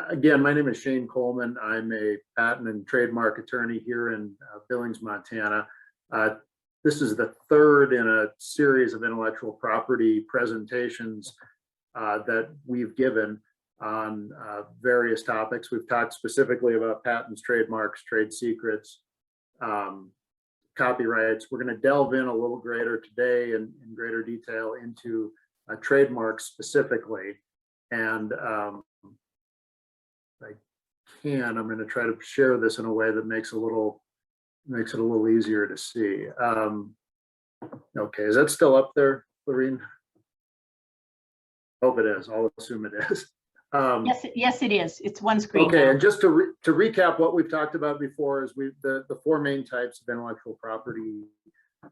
Again, my name is Shane Coleman. I'm a patent and trademark attorney here in Billings, Montana. This is the third in a series of intellectual property presentations that we've given on various topics. We've talked specifically about patents, trademarks, trade secrets, copyrights. We're going to delve in a little greater today in greater detail into trademarks specifically. And I'm going to try to share this in a way that makes it a little easier to see. Okay, is that still up there, Lorene? Hope it is. I'll assume it is. Yes, it is. It's one screen. Okay, now. And just to recap what we've talked about before is the four main types of intellectual property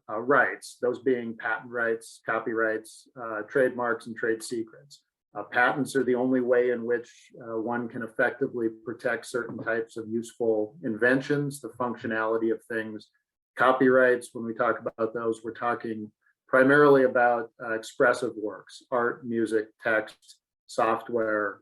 rights, those being patent rights, copyrights, trademarks, and trade secrets. Patents are the only way in which one can effectively protect certain types of useful inventions, the functionality of things. Copyrights, when we talk about those, we're talking primarily about expressive works, art, music, text, software,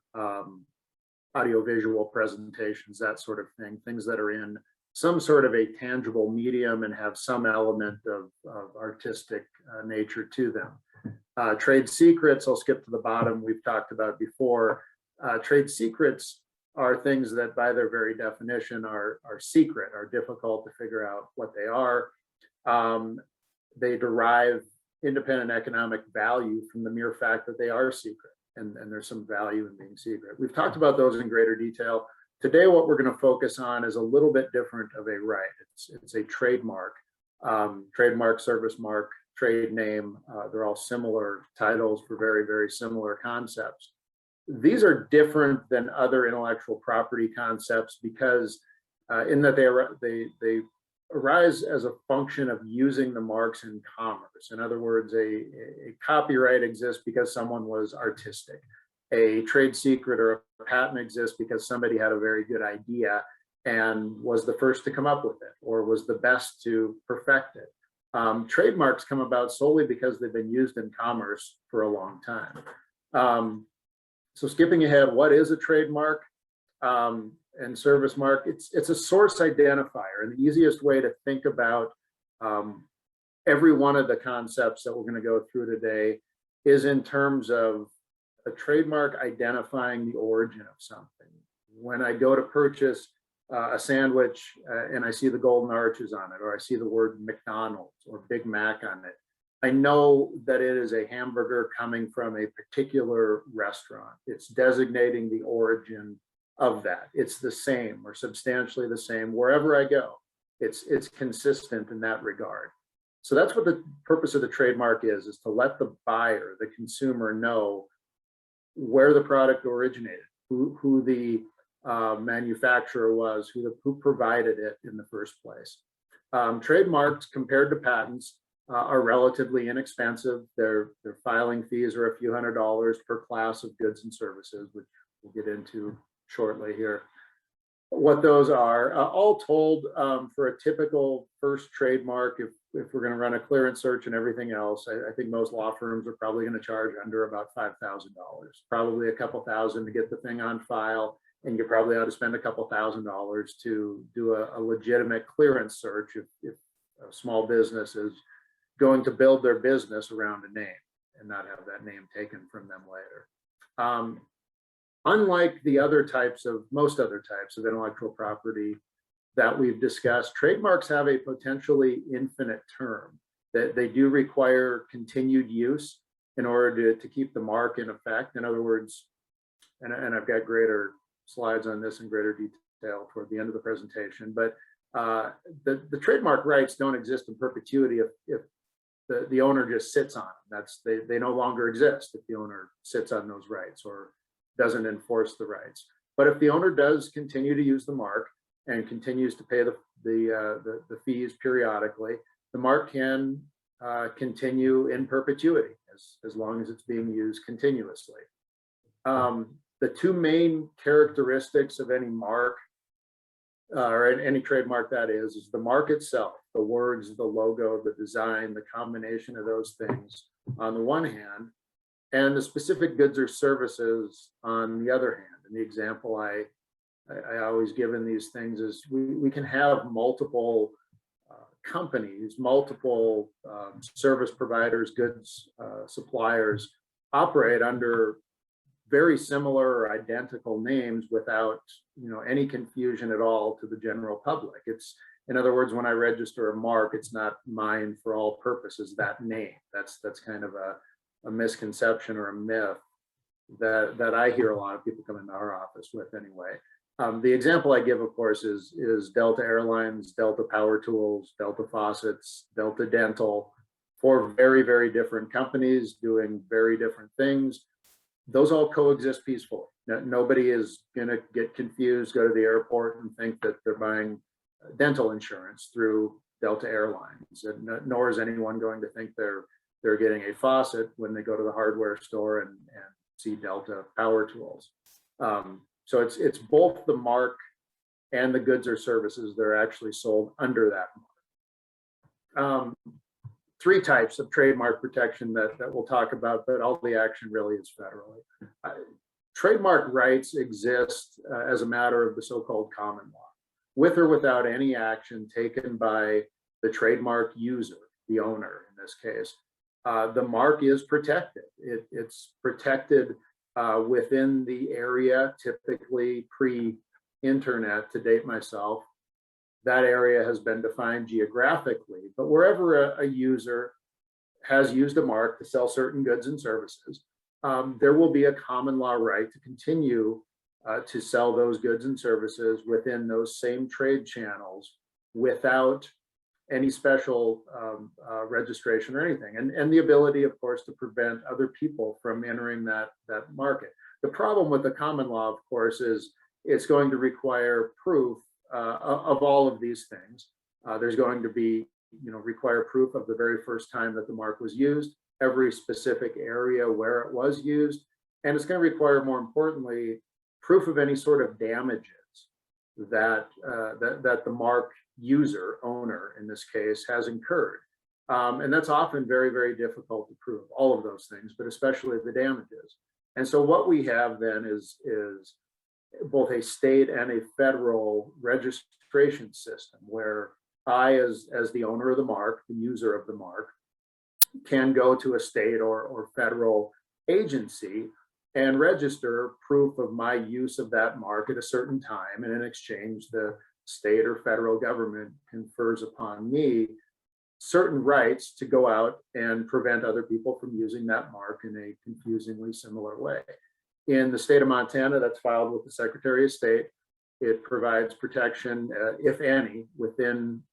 audiovisual presentations, that sort of thing, things that are in some sort of a tangible medium and have some element of artistic nature to them. Trade secrets, I'll skip to the bottom, we've talked about before. Trade secrets are things that by their very definition are secret, are difficult to figure out what they are. They derive independent economic value from the mere fact that they are secret, and there's some value in being secret. We've talked about those in greater detail. Today, what we're going to focus on is a little bit different of a right. It's a trademark, trademark, service mark, trade name. They're all similar titles for very, very similar concepts. These are different than other intellectual property concepts because in that they arise as a function of using the marks in commerce. In other words, a copyright exists because someone was artistic. A trade secret or a patent exists because somebody had a very good idea and was the first to come up with it or was the best to perfect it. Trademarks come about solely because they've been used in commerce for a long time. So skipping ahead, what is a trademark and service mark? It's a source identifier, and the easiest way to think about every one of the concepts that we're going to go through today is in terms of a trademark identifying the origin of something. When I go to purchase a sandwich and I see the golden arches on it, or I see the word McDonald's or Big Mac on it, I know that it is a hamburger coming from a particular restaurant. It's designating the origin of that. It's the same or substantially the same wherever I go. It's consistent in that regard. So that's what the purpose of the trademark is to let the buyer, the consumer, know where the product originated, who the manufacturer was, who provided it in the first place. Trademarks compared to patents are relatively inexpensive. Their filing fees are a few $100s per class of goods and services, which we'll get into shortly here. What those are, all told, for a typical first trademark, if we're going to run a clearance search and everything else, I think most law firms are probably going to charge under about $5,000, probably a couple thousand to get the thing on file. And you probably ought to spend a couple $1,000s to do a legitimate clearance search if a small business is going to build their business around a name and not have that name taken from them later. Unlike most other types of intellectual property that we've discussed, trademarks have a potentially infinite term. That they do require continued use in order to keep the mark in effect. In other words, and I've got greater slides on this in greater detail toward the end of the presentation, but the trademark rights don't exist in perpetuity if the owner just sits on them. They no longer exist if the owner sits on those rights or doesn't enforce the rights. But if the owner does continue to use the mark and continues to pay the fees periodically, the mark can continue in perpetuity as long as it's being used continuously. The two main characteristics of any mark, or any trademark that is the mark itself, the words, the logo, the design, the combination of those things on the one hand, and the specific goods or services on the other hand. And the example I always give in these things is we can have multiple companies, multiple service providers, goods suppliers operate under very similar or identical names without any confusion at all to the general public. It's, in other words, when I register a mark, it's not mine for all purposes, that name. That's kind of a misconception or a myth that I hear a lot of people come into our office with anyway. The example I give, of course, is Delta Airlines, Delta Power Tools, Delta Faucets, Delta Dental, four very, very different companies doing very different things. Those all coexist peacefully. Nobody is going to get confused, go to the airport and think that they're buying dental insurance through Delta Airlines, and nor is anyone going to think they're getting a faucet when they go to the hardware store and see Delta Power Tools. So it's both the mark and the goods or services that are actually sold under that mark. Three types of trademark protection that we'll talk about, but all the action really is federally. Trademark rights exist as a matter of the so-called common law, with or without any action taken by the trademark user, the owner in this case. The mark is protected. It's protected within the area, typically pre-internet, to date myself. That area has been defined geographically, but wherever a user has used a mark to sell certain goods and services, there will be a common law right to continue to sell those goods and services within those same trade channels without any special registration or anything, and the ability, of course, to prevent other people from entering that market. The problem with the common law, of course, is it's going to require proof of all of these things. There's going to be, require proof of the very first time that the mark was used, every specific area where it was used, and it's going to require, more importantly, proof of any sort of damages that the mark user, owner in this case, has incurred. And that's often very, very difficult to prove, all of those things, but especially the damages. And so what we have then is both a state and a federal registration system where I, as the owner of the mark, the user of the mark, can go to a state or federal agency and register proof of my use of that mark at a certain time. And in exchange, the state or federal government confers upon me certain rights to go out and prevent other people from using that mark in a confusingly similar way. In the state of Montana, that's filed with the Secretary of State. It provides protection, if any,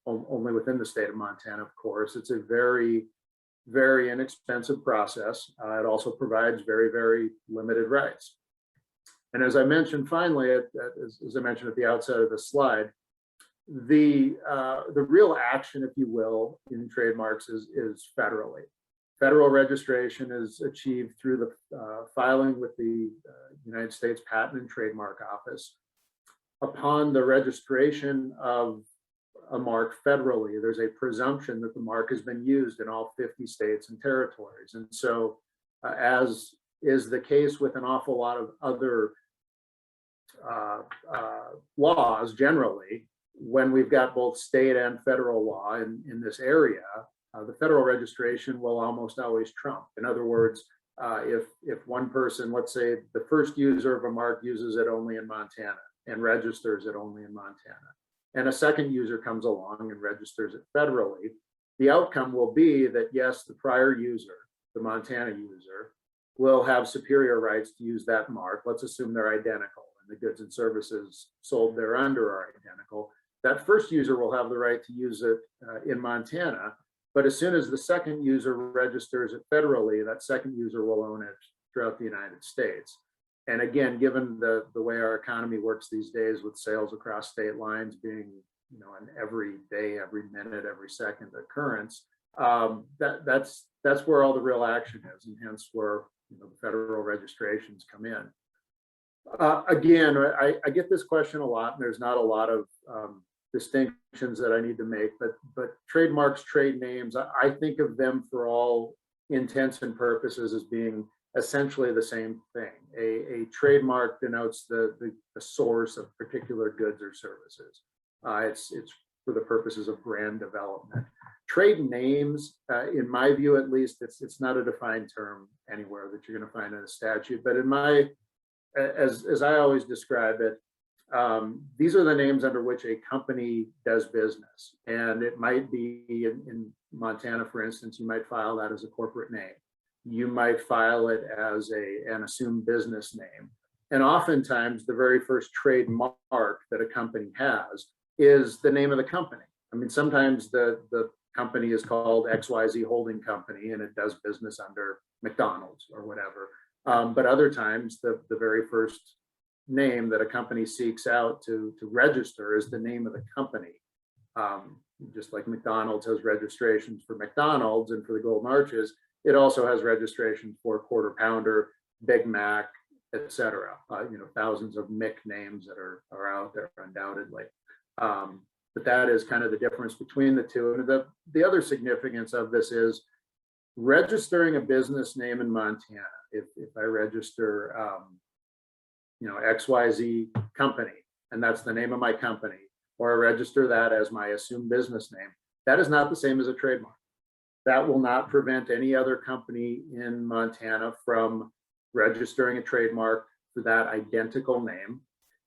only within the state of Montana, of course. It's a very, very inexpensive process. It also provides very, very limited rights. And as I mentioned, finally, as I mentioned at the outset of the slide, the real action, if you will, in trademarks is federally. Federal registration is achieved through the filing with the United States Patent and Trademark Office. Upon the registration of a mark federally, there's a presumption that the mark has been used in all 50 states and territories. And so, as is the case with an awful lot of other laws generally, when we've got both state and federal law in this area, the federal registration will almost always trump. In other words, if one person, let's say the first user of a mark uses it only in Montana and registers it only in Montana, and a second user comes along and registers it federally, the outcome will be that, yes, the prior user, the Montana user, will have superior rights to use that mark. Let's assume they're identical and the goods and services sold thereunder are identical. That first user will have the right to use it in Montana, but as soon as the second user registers it federally, that second user will own it throughout the United States. And again, given the way our economy works these days, with sales across state lines being, an every day, every minute, every second occurrence, that's where all the real action is, and hence where the federal registrations come in. Again, I get this question a lot, and there's not a lot of distinctions that I need to make, but trademarks, trade names, I think of them for all intents and purposes as being essentially the same thing. A trademark denotes the source of particular goods or services. It's for the purposes of brand development. Trade names, in my view at least, it's not a defined term anywhere that you're going to find in a statute, but in my, as I always describe it, these are the names under which a company does business. And it might be in Montana, for instance, you might file that as a corporate name. You might file it as an assumed business name. And oftentimes the very first trademark that a company has is the name of the company. I mean, sometimes the company is called XYZ Holding Company and it does business under McDonald's or whatever. But other times the very first name that a company seeks out to register is the name of the company. Just like McDonald's has registrations for McDonald's and for the Golden Arches, it also has registration for Quarter Pounder, Big Mac, etc. Thousands of Mick names that are out there undoubtedly. But that is kind of the difference between the two. And the other significance of this is registering a business name in Montana. If I register, XYZ company, and that's the name of my company, or I register that as my assumed business name, that is not the same as a trademark. That will not prevent any other company in Montana from registering a trademark for that identical name.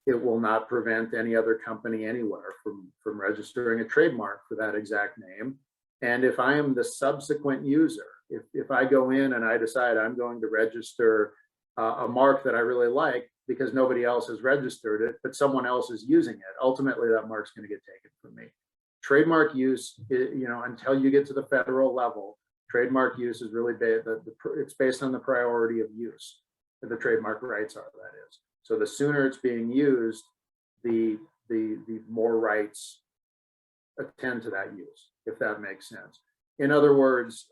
It will not prevent any other company anywhere from registering a trademark for that exact name. And if I am the subsequent user, if I go in and I decide I'm going to register a mark that I really like because nobody else has registered it, but someone else is using it, ultimately that mark's going to get taken from me. Trademark use, until you get to the federal level, trademark use is really it's based on the priority of use. The trademark rights are, that is. So the sooner it's being used, the more rights attend to that use, if that makes sense. In other words,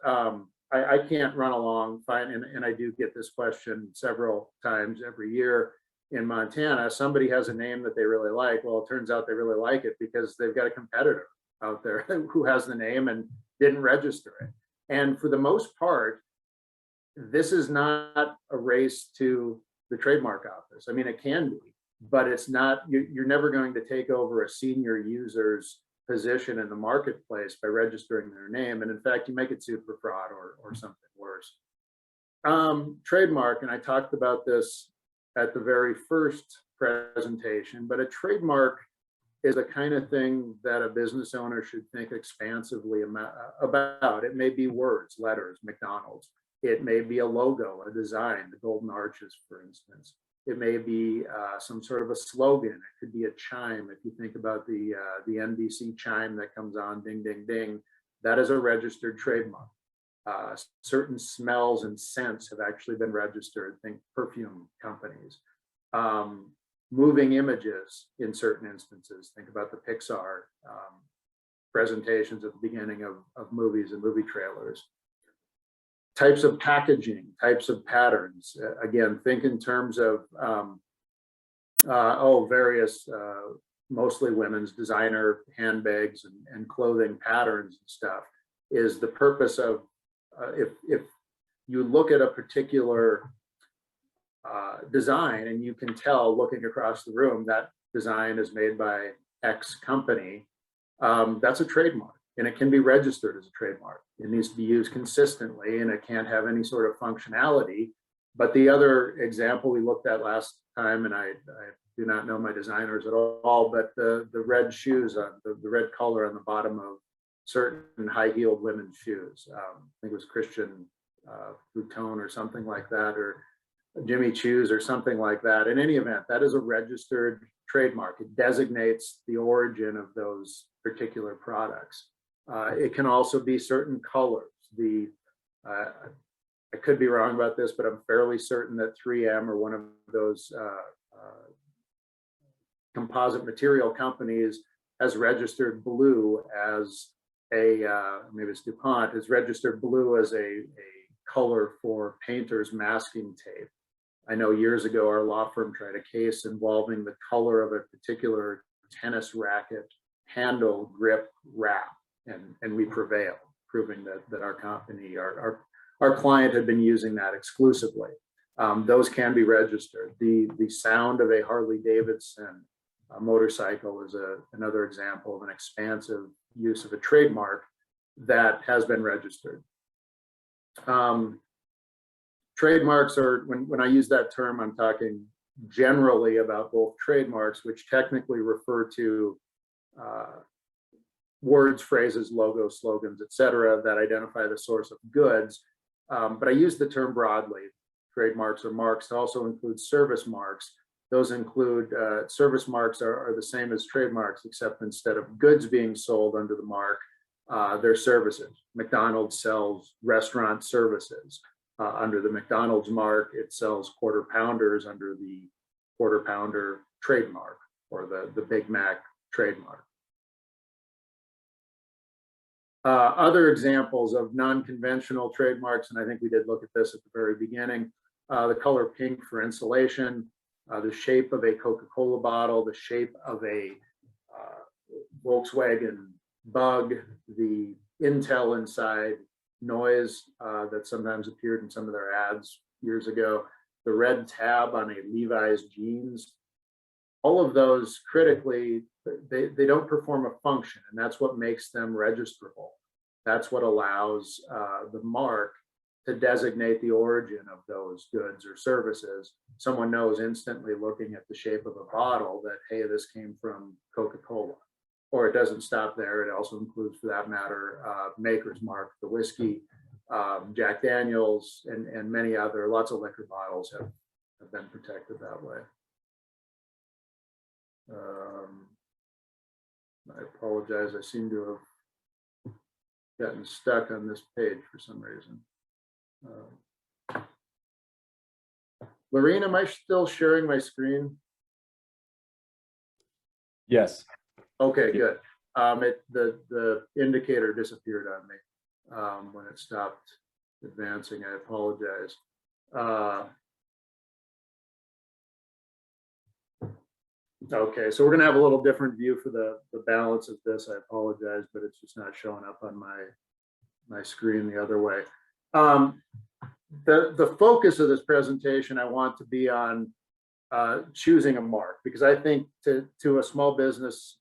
I can't run along, and I do get this question several times every year in Montana. Somebody has a name that they really like. Well, it turns out they really like it because they've got a competitor out there who has the name and didn't register it. And for the most part, this is not a race to the trademark office. I mean, it can be, but it's not, you're never going to take over a senior user's position in the marketplace by registering their name. And in fact, you make it suit for fraud or something worse. Trademark, and I talked about this at the very first presentation, but a trademark is the kind of thing that a business owner should think expansively about. It may be words, letters, McDonald's. It may be a logo, a design, the Golden Arches, for instance. It may be some sort of a slogan. It could be a chime. If you think about the NBC chime that comes on, ding, ding, ding, that is a registered trademark. Certain smells and scents have actually been registered. Think perfume companies. Moving images in certain instances. Think about the Pixar presentations at the beginning of movies and movie trailers. Types of packaging, types of patterns. Again, think in terms of various, mostly women's designer handbags and clothing patterns and stuff. Is the purpose of if you look at a particular design and you can tell looking across the room that design is made by X company, that's a trademark. And it can be registered as a trademark. It needs to be used consistently and it can't have any sort of functionality. But the other example we looked at last time, and I do not know my designers at all, but the red shoes, the red color on the bottom of certain high-heeled women's shoes. I think it was Christian Bouton or something like that, or Jimmy Choo's or something like that. In any event, that is a registered trademark. It designates the origin of those particular products. It can also be certain colors. I could be wrong about this, but I'm fairly certain that 3M or one of those composite material companies has registered blue as maybe it's DuPont, has registered blue as a color for painters masking tape. I know years ago our law firm tried a case involving the color of a particular tennis racket handle grip wrap, and we prevailed, proving that our company, our client had been using that exclusively Those can be registered. The sound of a Harley Davidson motorcycle is another example of an expansive use of a trademark that has been registered. Trademarks are, when I use that term, I'm talking generally about both trademarks, which technically refer to words, phrases, logos, slogans, etc., that identify the source of goods. But I use the term broadly. Trademarks or marks to also include service marks. Those include service marks are the same as trademarks, except instead of goods being sold under the mark, they're services. McDonald's sells restaurant services. Under the McDonald's mark, it sells quarter pounders under the quarter pounder trademark or the Big Mac trademark. Other examples of non-conventional trademarks, and I think we did look at this at the very beginning, the color pink for insulation, the shape of a Coca-Cola bottle, the shape of a Volkswagen Bug, the Intel inside, noise that sometimes appeared in some of their ads years ago, the red tab on a Levi's jeans. All of those critically, they don't perform a function, and that's what makes them registrable. That's what allows the mark to designate the origin of those goods or services. Someone knows instantly looking at the shape of a bottle that, hey, this came from Coca-Cola. Or it doesn't stop there. It also includes, for that matter, Maker's Mark, the whiskey, Jack Daniels, and many other, lots of liquor bottles have been protected that way. I apologize. I seem to have gotten stuck on this page for some reason. Lorene, am I still sharing my screen? Yes. Okay, good. The indicator disappeared on me when it stopped advancing. I apologize. Okay, so we're going to have a little different view for the balance of this. I apologize, but it's just not showing up on my screen the other way. The focus of this presentation, I want to be on choosing a mark, because I think to a small business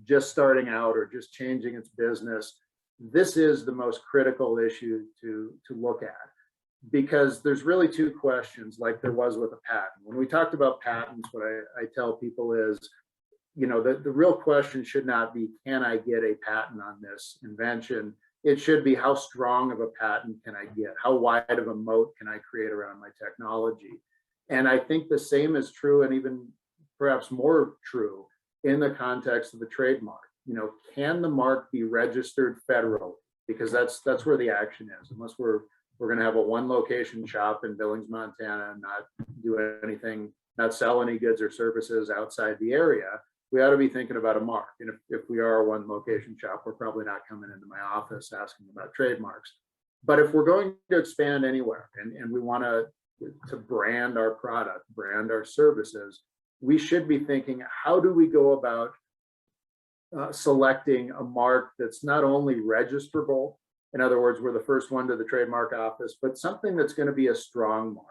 just starting out or just changing its business, this is the most critical issue to look at, because there's really two questions, like there was with a patent. When we talked about patents, what I tell people is, you know, the real question should not be, can I get a patent on this invention? It should be, how strong of a patent can I get? How wide of a moat can I create around my technology? And I think the same is true, and even perhaps more true, in the context of the trademark. You know, can the mark be registered federally? Because that's where the action is. Unless we're going to have a one location shop in Billings, Montana, and not do anything, not sell any goods or services outside the area, we ought to be thinking about a mark. And if we are a one location shop, we're probably not coming into my office asking about trademarks. But if we're going to expand anywhere and we want to brand our product, brand our services, we should be thinking, how do we go about selecting a mark that's not only registrable, in other words, we're the first one to the trademark office, but something that's going to be a strong mark.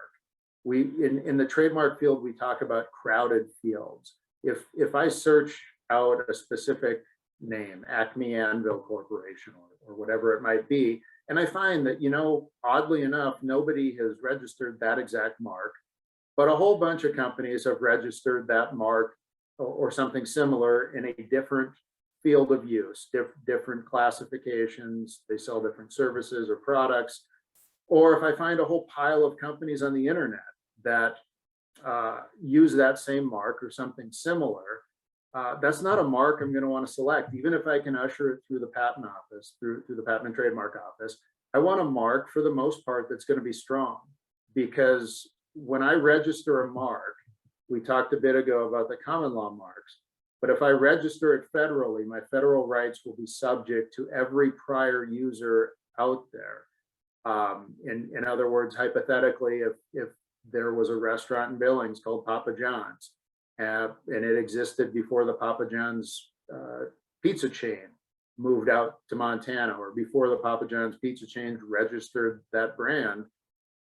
In the trademark field, we talk about crowded fields. If I search out a specific name, Acme Anvil Corporation or whatever it might be, and I find that, you know, oddly enough, nobody has registered that exact mark, but a whole bunch of companies have registered that mark or something similar in a different field of use, different classifications. They sell different services or products. Or if I find a whole pile of companies on the internet that use that same mark or something similar, that's not a mark I'm going to want to select, even if I can usher it through the patent office, through the patent and trademark office. I want a mark, for the most part, that's going to be strong, because when I register a mark, we talked a bit ago about the common law marks, but if I register it federally, my federal rights will be subject to every prior user out there. In other words, hypothetically, if there was a restaurant in Billings called Papa John's, and it existed before the Papa John's pizza chain moved out to Montana, or before the Papa John's pizza chain registered that brand,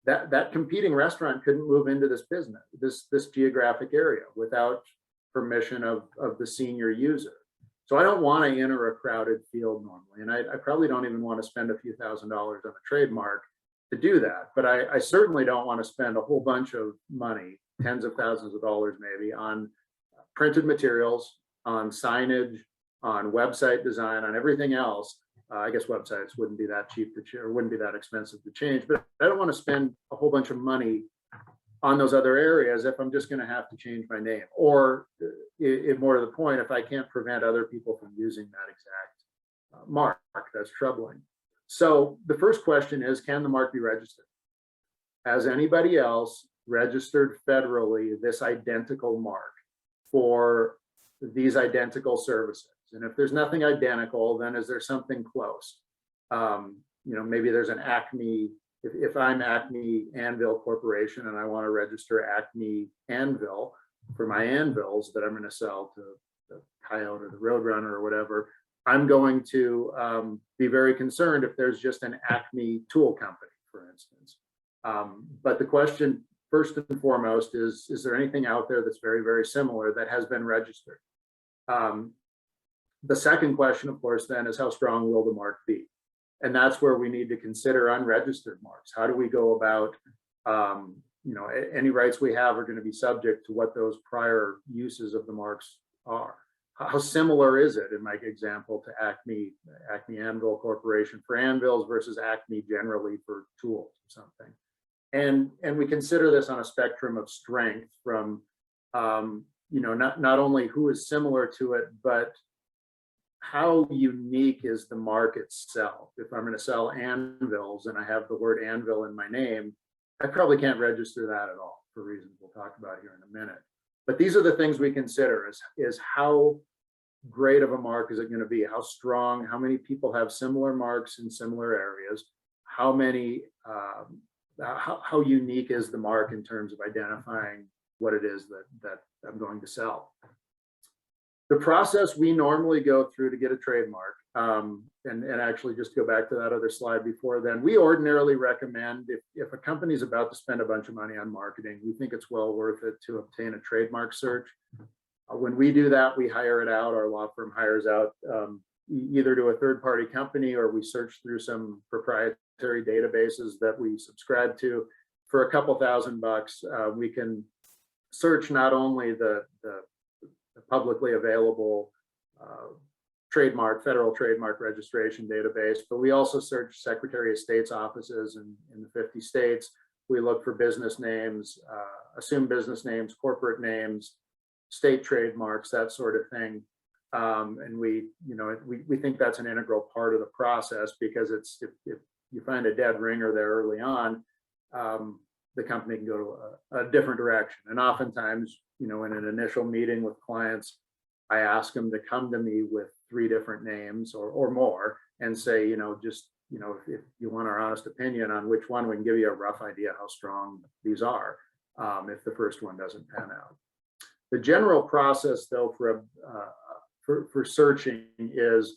that competing restaurant couldn't move into this business, this geographic area without permission of the senior user. So I don't want to enter a crowded field normally, and I probably don't even want to spend a few $1,000s on a trademark to do that. But I certainly don't want to spend a whole bunch of money, tens of thousands of dollars maybe, on printed materials, on signage, on website design, on everything else. I guess websites wouldn't be that cheap to or wouldn't be that expensive to change, but I don't want to spend a whole bunch of money on those other areas if I'm just going to have to change my name, or if more to the point, if I can't prevent other people from using that exact mark. That's troubling. So the first question is, can the mark be registered? Has anybody else registered federally this identical mark for these identical services? And if there's nothing identical, then is there something close? Maybe there's an Acme. If I'm Acme Anvil Corporation and I want to register Acme Anvil for my anvils that I'm going to sell to the Coyote or the Roadrunner or whatever, I'm going to be very concerned if there's just an Acme tool company, for instance. But the question first and foremost is there anything out there that's very, very similar that has been registered? The second question, of course, then is how strong will the mark be? And that's where we need to consider unregistered marks. How do we go about, any rights we have are going to be subject to what those prior uses of the marks are. How similar is it, in my example, to Acme Anvil Corporation for anvils versus Acme generally for tools or something? And we consider this on a spectrum of strength from, not only who is similar to it, but how unique is the mark itself. If I'm going to sell anvils and I have the word anvil in my name, I probably can't register that at all for reasons we'll talk about here in a minute. But these are the things we consider is how great of a mark is it going to be? How strong? How many people have similar marks in similar areas? How many, how unique is the mark in terms of identifying what it is that I'm going to sell? The process we normally go through to get a trademark, and actually just to go back to that other slide before then, we ordinarily recommend if a company is about to spend a bunch of money on marketing, we think it's well worth it to obtain a trademark search. When we do that, we hire it out. Our law firm hires out either to a third-party company, or we search through some proprietary databases that we subscribe to. For a couple $1,000, we can search not only the publicly available federal trademark registration database, but we also search Secretary of State's offices in the 50 states. We look for business names, assumed business names, corporate names, state trademarks, that sort of thing. And we think that's an integral part of the process, because it's if you find a dead ringer there early on, the company can go to a different direction. And oftentimes, in an initial meeting with clients, I ask them to come to me with 3 different names or more and say, if you want our honest opinion on which one, we can give you a rough idea how strong these are, if the first one doesn't pan out. The general process, though, for searching is,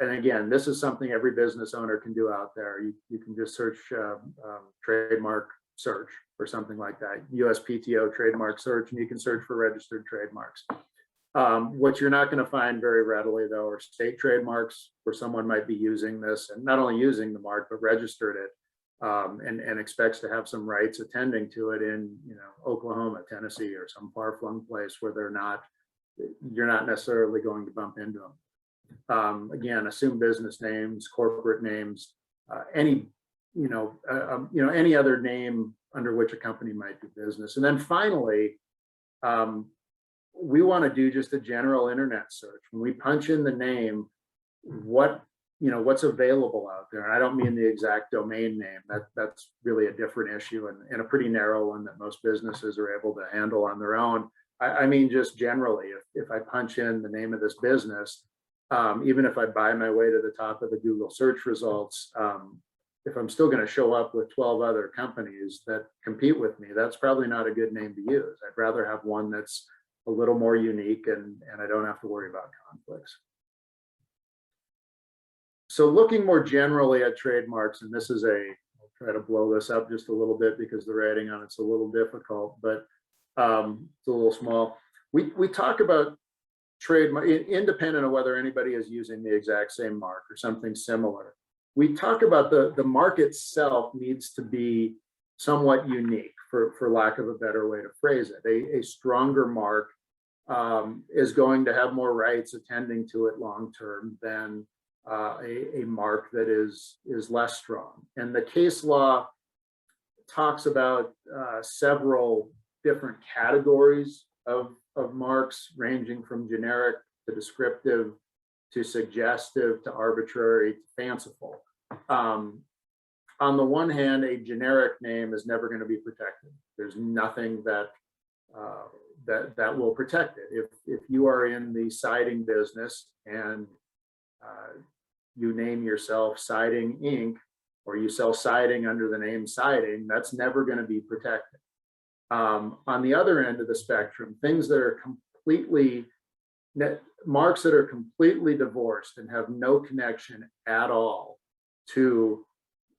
and again, this is something every business owner can do out there. You can just search trademark search or something like that, USPTO trademark search, and you can search for registered trademarks. What you're not going to find very readily, though, are state trademarks where someone might be using this and not only using the mark, but registered it and expects to have some rights attending to it in, Oklahoma, Tennessee, or some far-flung place where you're not necessarily going to bump into them. Again, assume business names, corporate names, any other name under which a company might do business. And then finally, we want to do just a general internet search. When we punch in the name, what's available out there. And I don't mean the exact domain name. That's really a different issue and a pretty narrow one that most businesses are able to handle on their own. I mean, just generally, if I punch in the name of this business, even if I buy my way to the top of the Google search results, if I'm still going to show up with 12 other companies that compete with me, that's probably not a good name to use. I'd rather have one that's a little more unique and I don't have to worry about conflicts. So looking more generally at trademarks, and this is I'll try to blow this up just a little bit because the writing on it's a little difficult, but it's a little small. We talk about trademark, independent of whether anybody is using the exact same mark or something similar. We talk about the mark itself needs to be somewhat unique, for lack of a better way to phrase it. A stronger mark is going to have more rights attending to it long term than a mark that is less strong. And the case law talks about several different categories of marks, ranging from generic to descriptive to suggestive to arbitrary to fanciful. On the one hand, a generic name is never going to be protected. There's nothing that that will protect it. If you are in the siding business and you name yourself Siding Inc., or you sell siding under the name siding, that's never going to be protected. On the other end of the spectrum, things that are completely, marks that are completely divorced and have no connection at all to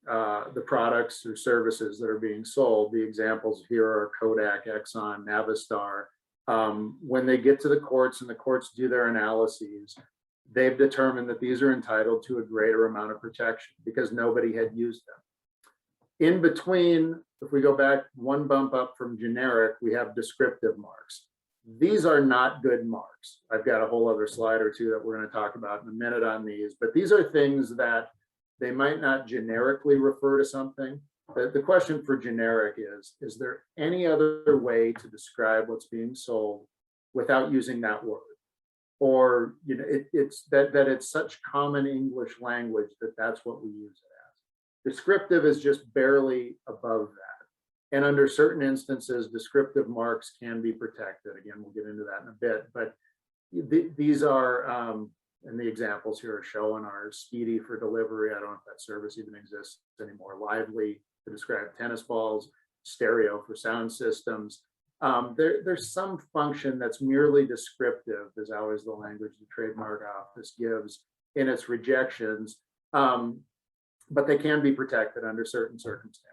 the products or services that are being sold. The examples here are Kodak, Exxon, Navistar. When they get to the courts and the courts do their analyses, they've determined that these are entitled to a greater amount of protection because nobody had used them. In between, if we go back one bump up from generic, we have descriptive marks. These are not good marks. I've got a whole other slide or two that we're going to talk about in a minute on these, but these are things that they might not generically refer to something. The question for generic is there any other way to describe what's being sold without using that word? Or, you know, it's that it's such common English language that that's what we use it as. Descriptive is just barely above that. And under certain instances, descriptive marks can be protected. Again, we'll get into that in a bit, but these are, and the examples here are showing are Speedy for delivery. I don't know if that service even exists anymore. Lively to describe tennis balls, Stereo for sound systems. There's some function that's merely descriptive, is always the language the trademark office gives in its rejections, but they can be protected under certain circumstances.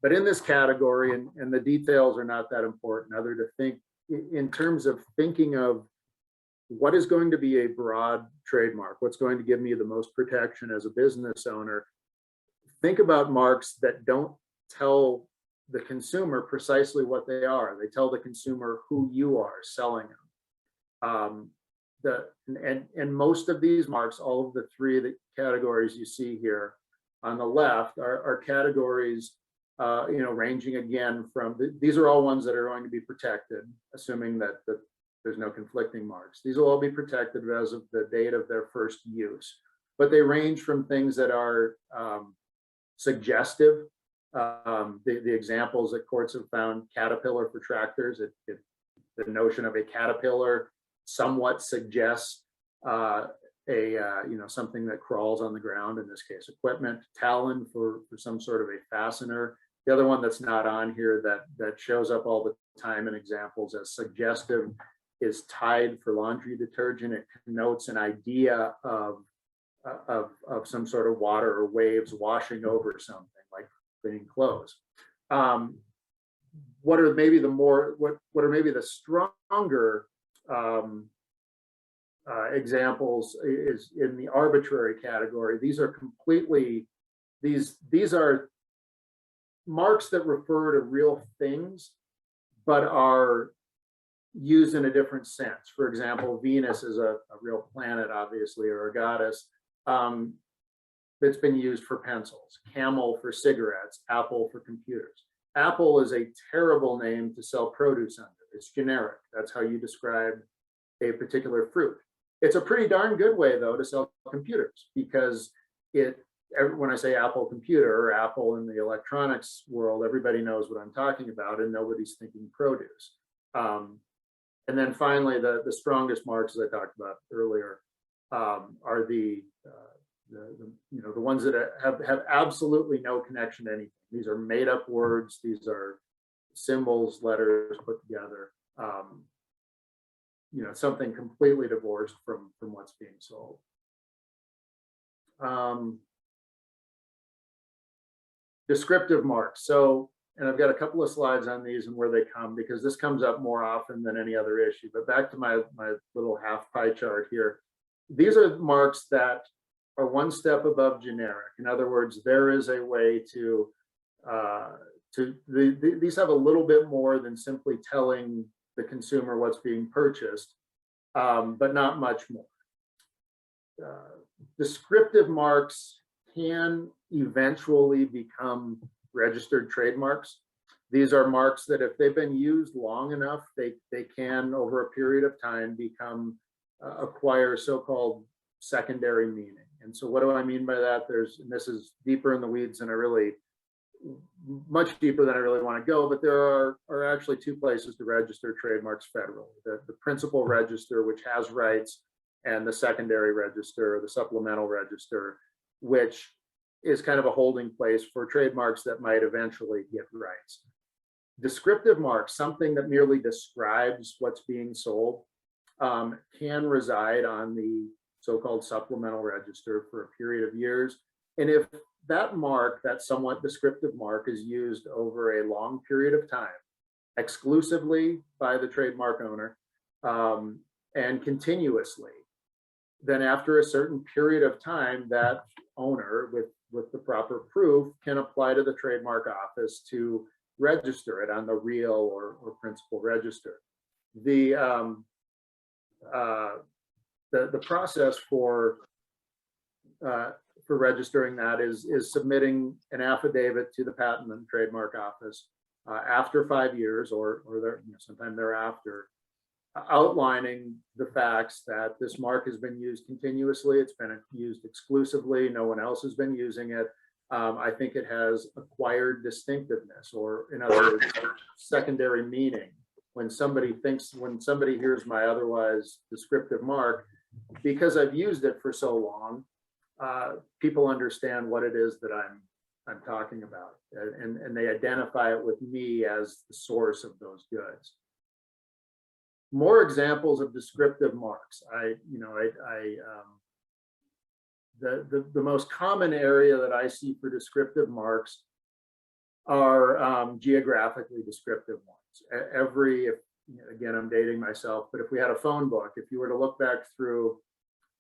But in this category, and the details are not that important, other to think in terms of thinking of what is going to be a broad trademark, what's going to give me the most protection as a business owner. Think about marks that don't tell the consumer precisely what they are. They tell the consumer who you are selling them. And most of these marks, all of the three categories you see here on the left are categories, you know, ranging again from, these are all ones that are going to be protected, assuming that there's no conflicting marks. These will all be protected as of the date of their first use, but they range from things that are suggestive. The examples that courts have found: Caterpillar for tractors. The notion of a caterpillar somewhat suggests you know, something that crawls on the ground, in this case equipment. Talon for some sort of a fastener. The other one that's not on here that shows up all the time in examples as suggestive is Tide for laundry detergent. It connotes an idea of some sort of water or waves washing over something, like cleaning clothes. What are maybe the stronger examples is in the arbitrary category. These are completely, these are marks that refer to real things, but are used in a different sense. For example, Venus is a real planet, obviously, or a goddess. That's been used for pencils. Camel for cigarettes. Apple for computers. Apple is a terrible name to sell produce under. It's generic. That's how you describe a particular fruit. It's a pretty darn good way, though, to sell computers, because when I say Apple computer or Apple in the electronics world, everybody knows what I'm talking about, and nobody's thinking produce. And then finally, the strongest marks, as I talked about earlier, are the ones that have absolutely no connection to anything. These are made up words. These are symbols, letters put together. You know, something completely divorced from what's being sold. Descriptive marks. So, and I've got a couple of slides on these and where they come, because this comes up more often than any other issue. But back to my little half pie chart here. These are marks that are one step above generic. In other words, there is a way to these have a little bit more than simply telling the consumer what's being purchased, but not much more. Descriptive marks can eventually become registered trademarks. These are marks that if they've been used long enough, they can, over a period of time, become acquire so-called secondary meaning. And so what do I mean by that? And this is deeper in the weeds than much deeper than I really want to go, but there are actually two places to register trademarks federally. The principal register, which has rights, and the secondary register, or the supplemental register, which is kind of a holding place for trademarks that might eventually get rights. Descriptive marks, something that merely describes what's being sold, can reside on the so-called supplemental register for a period of years. And if that mark, that somewhat descriptive mark, is used over a long period of time, exclusively by the trademark owner, and continuously, then after a certain period of time, that owner with the proper proof can apply to the trademark office to register it on the real or principal register. The process for registering that is submitting an affidavit to the Patent and Trademark Office after 5 years or sometime thereafter, outlining the facts that this mark has been used continuously, it's been used exclusively, no one else has been using it. I think it has acquired distinctiveness, or in other words, secondary meaning. When somebody hears my otherwise descriptive mark, because I've used it for so long, people understand what it is that I'm talking about, and they identify it with me as the source of those goods. More examples of descriptive marks. The most common area that I see for descriptive marks are geographically descriptive ones. Again, I'm dating myself, but if we had a phone book, if you were to look back through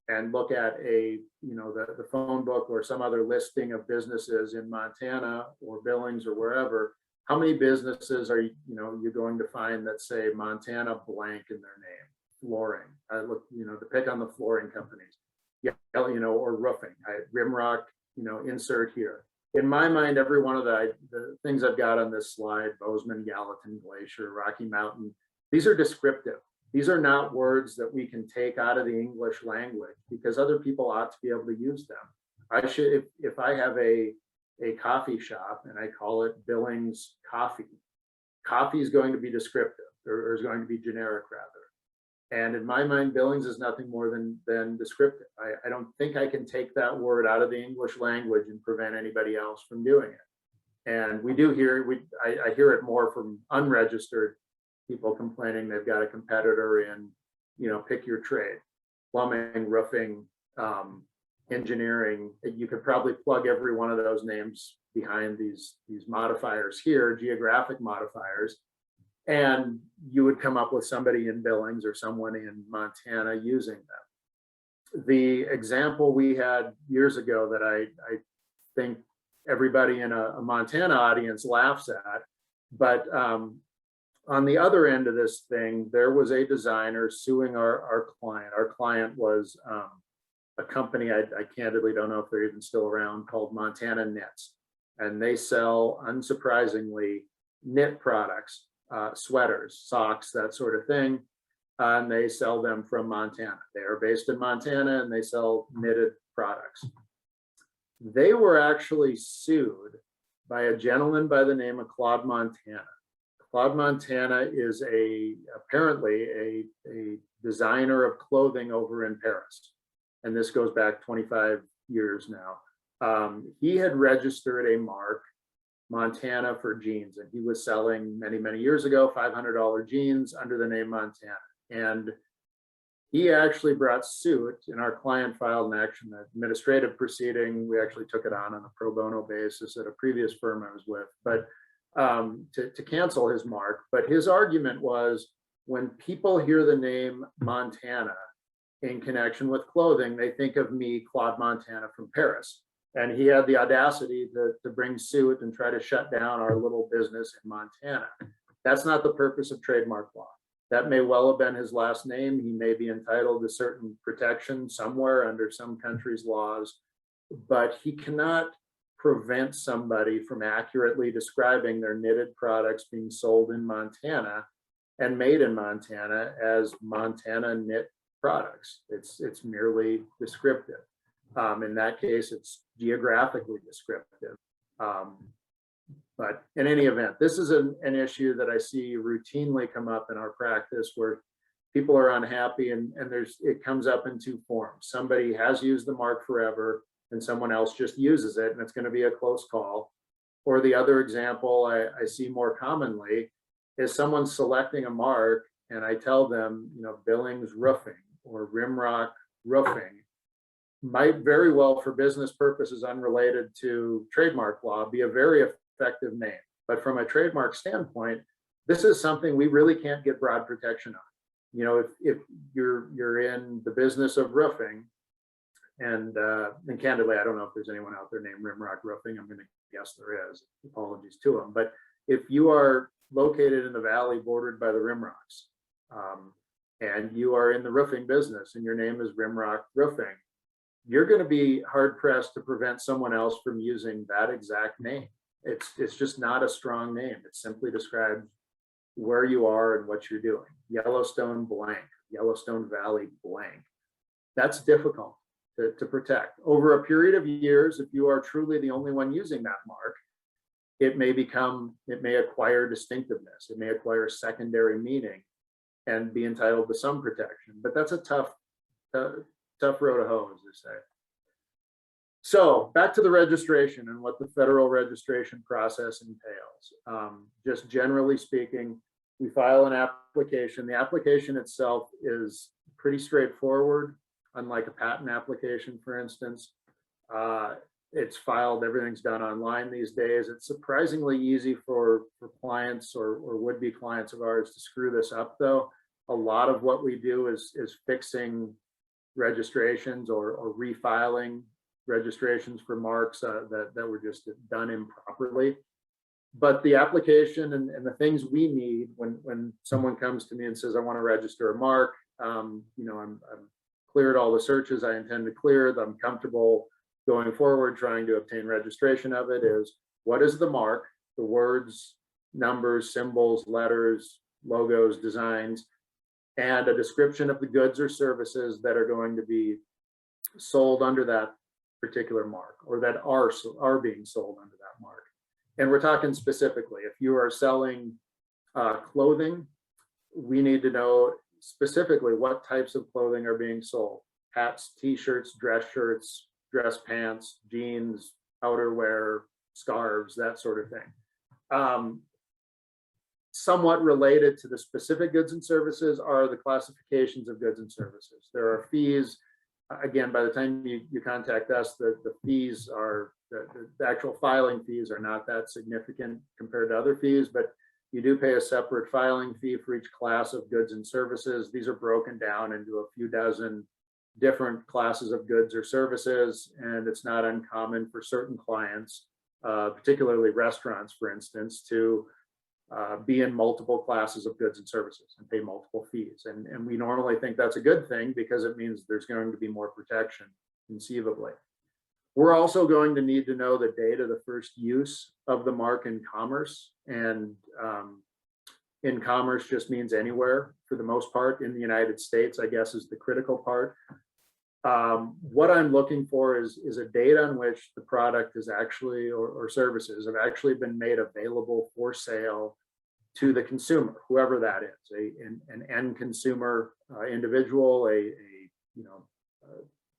and look at the phone book or some other listing of businesses in Montana or Billings or wherever, how many businesses are you're going to find that say Montana blank in their name? Flooring. I look, to pick on the flooring companies. Yeah, or roofing. Rimrock, insert here. In my mind, every one of the things I've got on this slide, Bozeman, Gallatin, Glacier, Rocky Mountain, these are descriptive. These are not words that we can take out of the English language, because other people ought to be able to use them. I should, if I have a coffee shop and I call it Billings Coffee, coffee is going to be descriptive, or is going to be generic rather. And in my mind, Billings is nothing more than descriptive. I don't think I can take that word out of the English language and prevent anybody else from doing it. And we do hear, I hear it more from unregistered people complaining they've got a competitor in, pick your trade, plumbing, roofing, engineering. You could probably plug every one of those names behind these modifiers here, geographic modifiers, and you would come up with somebody in Billings or someone in Montana using them. The example we had years ago that I think everybody in a Montana audience laughs at, but on the other end of this thing, there was a designer suing our client. Our client was a company, I candidly don't know if they're even still around, called Montana Knits. And they sell, unsurprisingly, knit products, sweaters, socks, that sort of thing. And they sell them from Montana. They are based in Montana and they sell knitted products. They were actually sued by a gentleman by the name of Claude Montana. Claude Montana is apparently a designer of clothing over in Paris. And this goes back 25 years now. He had registered a mark, Montana, for jeans, and he was selling many, many years ago $500 jeans under the name Montana. And He actually brought suit, and our client filed an action, an administrative proceeding. We actually took it on a pro bono basis at a previous firm I was with, but to cancel his mark. But his argument was, when people hear the name Montana in connection with clothing, they think of me, Claude Montana from Paris. And he had the audacity to bring suit and try to shut down our little business in Montana. That's not the purpose of trademark law. That may well have been his last name. He may be entitled to certain protection somewhere under some country's laws, but he cannot prevent somebody from accurately describing their knitted products being sold in Montana and made in Montana as Montana knit products. It's merely descriptive. In that case, it's geographically descriptive. But in any event, this is an issue that I see routinely come up in our practice, where people are unhappy, and it comes up in two forms. Somebody has used the mark forever and someone else just uses it, and it's going to be a close call. Or the other example I see more commonly is someone selecting a mark, and I tell them, Billings Roofing or Rimrock Roofing might very well, for business purposes unrelated to trademark law, be a very effective name. But from a trademark standpoint, this is something we really can't get broad protection on. If you're in the business of roofing, and candidly, I don't know if there's anyone out there named Rimrock Roofing. I'm going to guess there is. Apologies to them. But if you are located in the valley bordered by the Rimrocks, and you are in the roofing business and your name is Rimrock Roofing, you're going to be hard pressed to prevent someone else from using that exact name. It's just not a strong name. It simply describes where you are and what you're doing. Yellowstone blank, Yellowstone Valley blank. That's difficult to protect. Over a period of years, if you are truly the only one using that mark, it may acquire distinctiveness. It may acquire secondary meaning and be entitled to some protection. But that's a tough row to hoe, as they say. So back to the registration and what the federal registration process entails. Just generally speaking, we file an application. The application itself is pretty straightforward, unlike a patent application, for instance. It's filed, everything's done online these days. It's surprisingly easy for clients or would-be clients of ours to screw this up, though. A lot of what we do is fixing registrations or refiling registrations for marks that were just done improperly. But the application and the things we need when someone comes to me and says, I want to register a mark, I'm cleared all the searches I intend to clear, I'm comfortable going forward trying to obtain registration of it, is what is the mark, the words, numbers, symbols, letters, logos, designs, and a description of the goods or services that are going to be sold under that particular mark, or that are being sold under that mark. And we're talking specifically, if you are selling clothing, we need to know specifically what types of clothing are being sold: hats, t-shirts, dress shirts, dress pants, jeans, outerwear, scarves, that sort of thing. Somewhat related to the specific goods and services are the classifications of goods and services. There are fees. Again, by the time you contact us, the fees are, the actual filing fees are not that significant compared to other fees, but you do pay a separate filing fee for each class of goods and services. These are broken down into a few dozen different classes of goods or services, and it's not uncommon for certain clients, particularly restaurants, for instance, to be in multiple classes of goods and services and pay multiple fees. And we normally think that's a good thing, because it means there's going to be more protection, conceivably. We're also going to need to know the date of the first use of the mark in commerce. And in commerce just means anywhere, for the most part. In the United States, I guess, is the critical part. What I'm looking for is a date on which the product is actually, or services have actually been made available for sale to the consumer, whoever that is, an end consumer individual,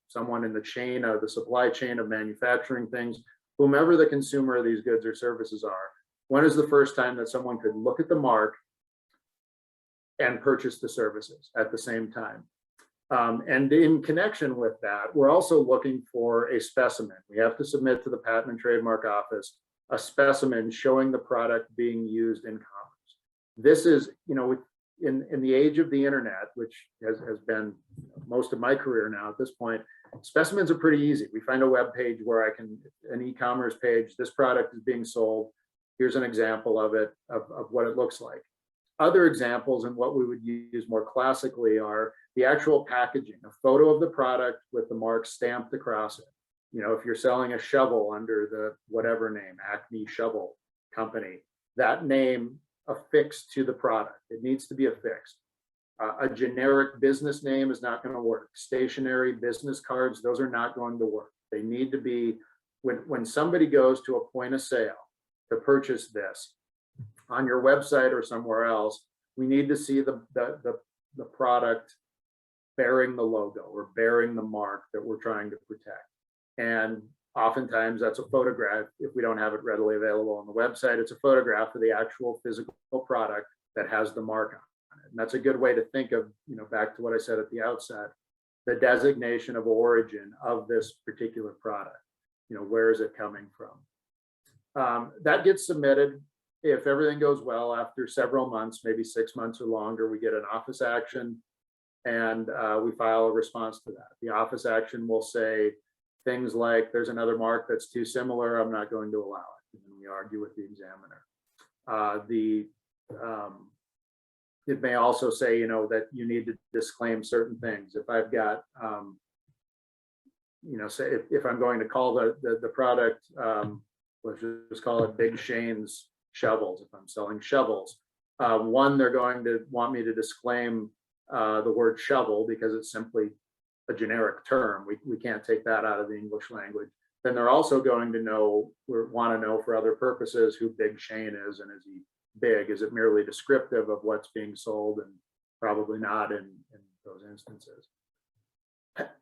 someone in the chain of the supply chain of manufacturing things, whomever the consumer of these goods or services are. When is the first time that someone could look at the mark and purchase the services at the same time? And in connection with that, we're also looking for a specimen. We have to submit to the Patent and Trademark Office a specimen showing the product being used in commerce. This is, in the age of the internet, which has been most of my career now at this point, specimens are pretty easy. We find a web page where I can, an e-commerce page, this product is being sold. Here's an example of it, of what it looks like. Other examples and what we would use more classically are the actual packaging, a photo of the product with the mark stamped across it. If you're selling a shovel under the whatever name, Acme Shovel Company, that name affixed to the product. It needs to be affixed. A generic business name is not going to work. Stationary business cards, those are not going to work. They need to be, when somebody goes to a point of sale to purchase this on your website or somewhere else, we need to see the product bearing the logo or bearing the mark that we're trying to protect. And oftentimes that's a photograph. If we don't have it readily available on the website, it's a photograph of the actual physical product that has the mark on it. And that's a good way to think of, back to what I said at the outset, the designation of origin of this particular product. Where is it coming from? That gets submitted. If everything goes well, after several months, maybe 6 months or longer, we get an office action and we file a response to that. The office action will say things like, there's another mark that's too similar, I'm not going to allow it. And we argue with the examiner. It may also say, that you need to disclaim certain things. If I've got, say if I'm going to call the product, let's just call it Big Shane's Shovels. If I'm selling shovels, one, they're going to want me to disclaim the word shovel because it's simply a generic term. We can't take that out of the English language. Then they're also going to want to know for other purposes who Big Shane is, and is he big? Is it merely descriptive of what's being sold? And probably not in those instances.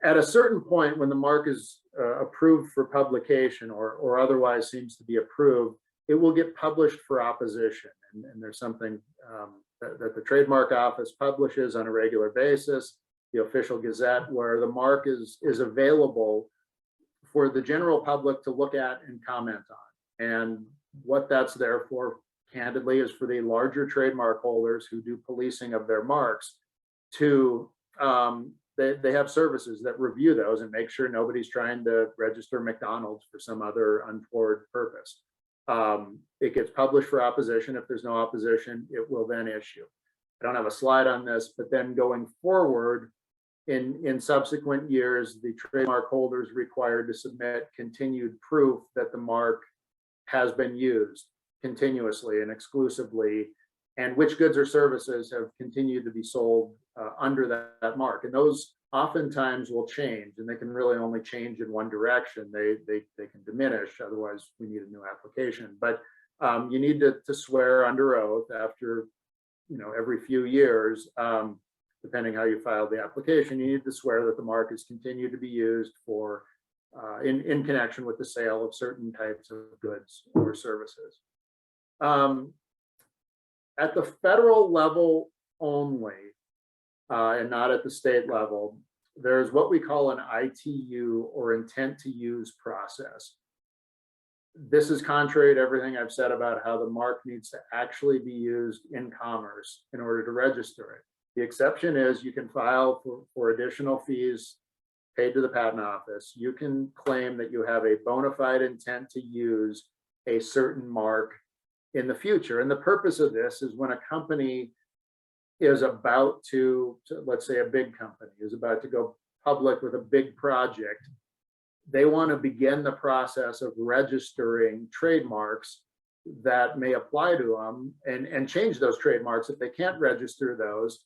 At a certain point, when the mark is approved for publication or otherwise seems to be approved, it will get published for opposition. And there's something that the Trademark Office publishes on a regular basis, the Official Gazette, where the mark is available for the general public to look at and comment on. And what that's there for, candidly, is for the larger trademark holders who do policing of their marks to, they have services that review those and make sure nobody's trying to register McDonald's for some other untoward purpose. It gets published for opposition. If there's no opposition, it will then issue. I don't have a slide on this, but then going forward, in subsequent years, the trademark holder is required to submit continued proof that the mark has been used continuously and exclusively, and which goods or services have continued to be sold under that mark. And those oftentimes will change, and they can really only change in one direction. They can diminish, otherwise we need a new application. But you need to swear under oath after, every few years, depending how you filed the application, you need to swear that the mark is continued to be used for in connection with the sale of certain types of goods or services. At the federal level only, and not at the state level, there's what we call an ITU, or intent to use process. This is contrary to everything I've said about how the mark needs to actually be used in commerce in order to register it. The exception is you can file for additional fees paid to the Patent Office. You can claim that you have a bona fide intent to use a certain mark in the future. And the purpose of this is when a company is about to, let's say a big company is about to go public with a big project, they want to begin the process of registering trademarks that may apply to them and change those trademarks if they can't register those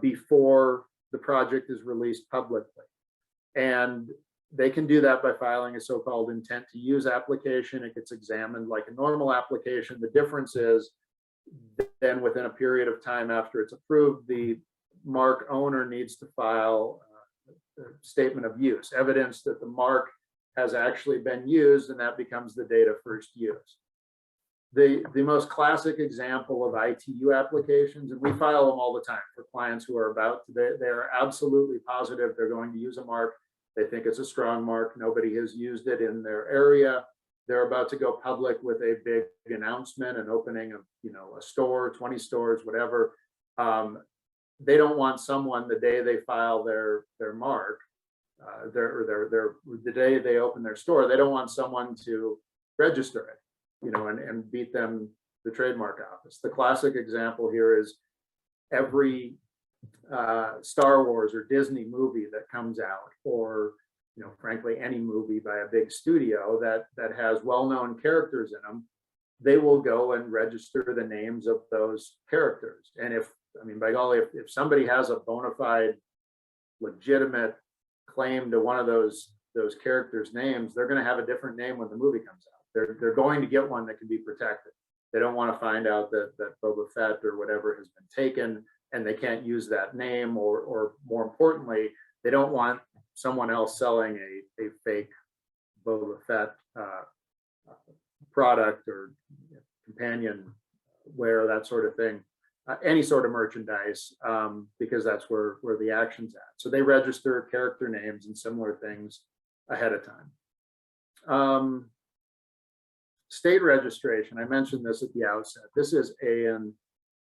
before the project is released publicly. And they can do that by filing a so-called intent to use application. It gets examined like a normal application. The difference is then within a period of time after it's approved, the mark owner needs to file a statement of use, evidence that the mark has actually been used, and that becomes the date of first use. The most classic example of ITU applications, and we file them all the time for clients who are about to, they're absolutely positive they're going to use a mark. They think it's a strong mark. Nobody has used it in their area. They're about to go public with a big announcement and opening of, a store, 20 stores, whatever. They don't want someone the day they file their mark, the day they open their store, they don't want someone to register it, and beat them, the trademark office. The classic example here is every Star Wars or Disney movie that comes out, or frankly any movie by a big studio that has well-known characters in them, they will go and register the names of those characters. And by golly, if somebody has a bona fide, legitimate claim to one of those characters' names, they're going to have a different name when the movie comes out. They're going to get one that can be protected. They don't want to find out that Boba Fett or whatever has been taken and they can't use that name, or more importantly, they don't want someone else selling a fake Boba Fett product or companion wear, that sort of thing, any sort of merchandise, because that's where the action's at. So they register character names and similar things ahead of time. State registration, I mentioned this at the outset. This is an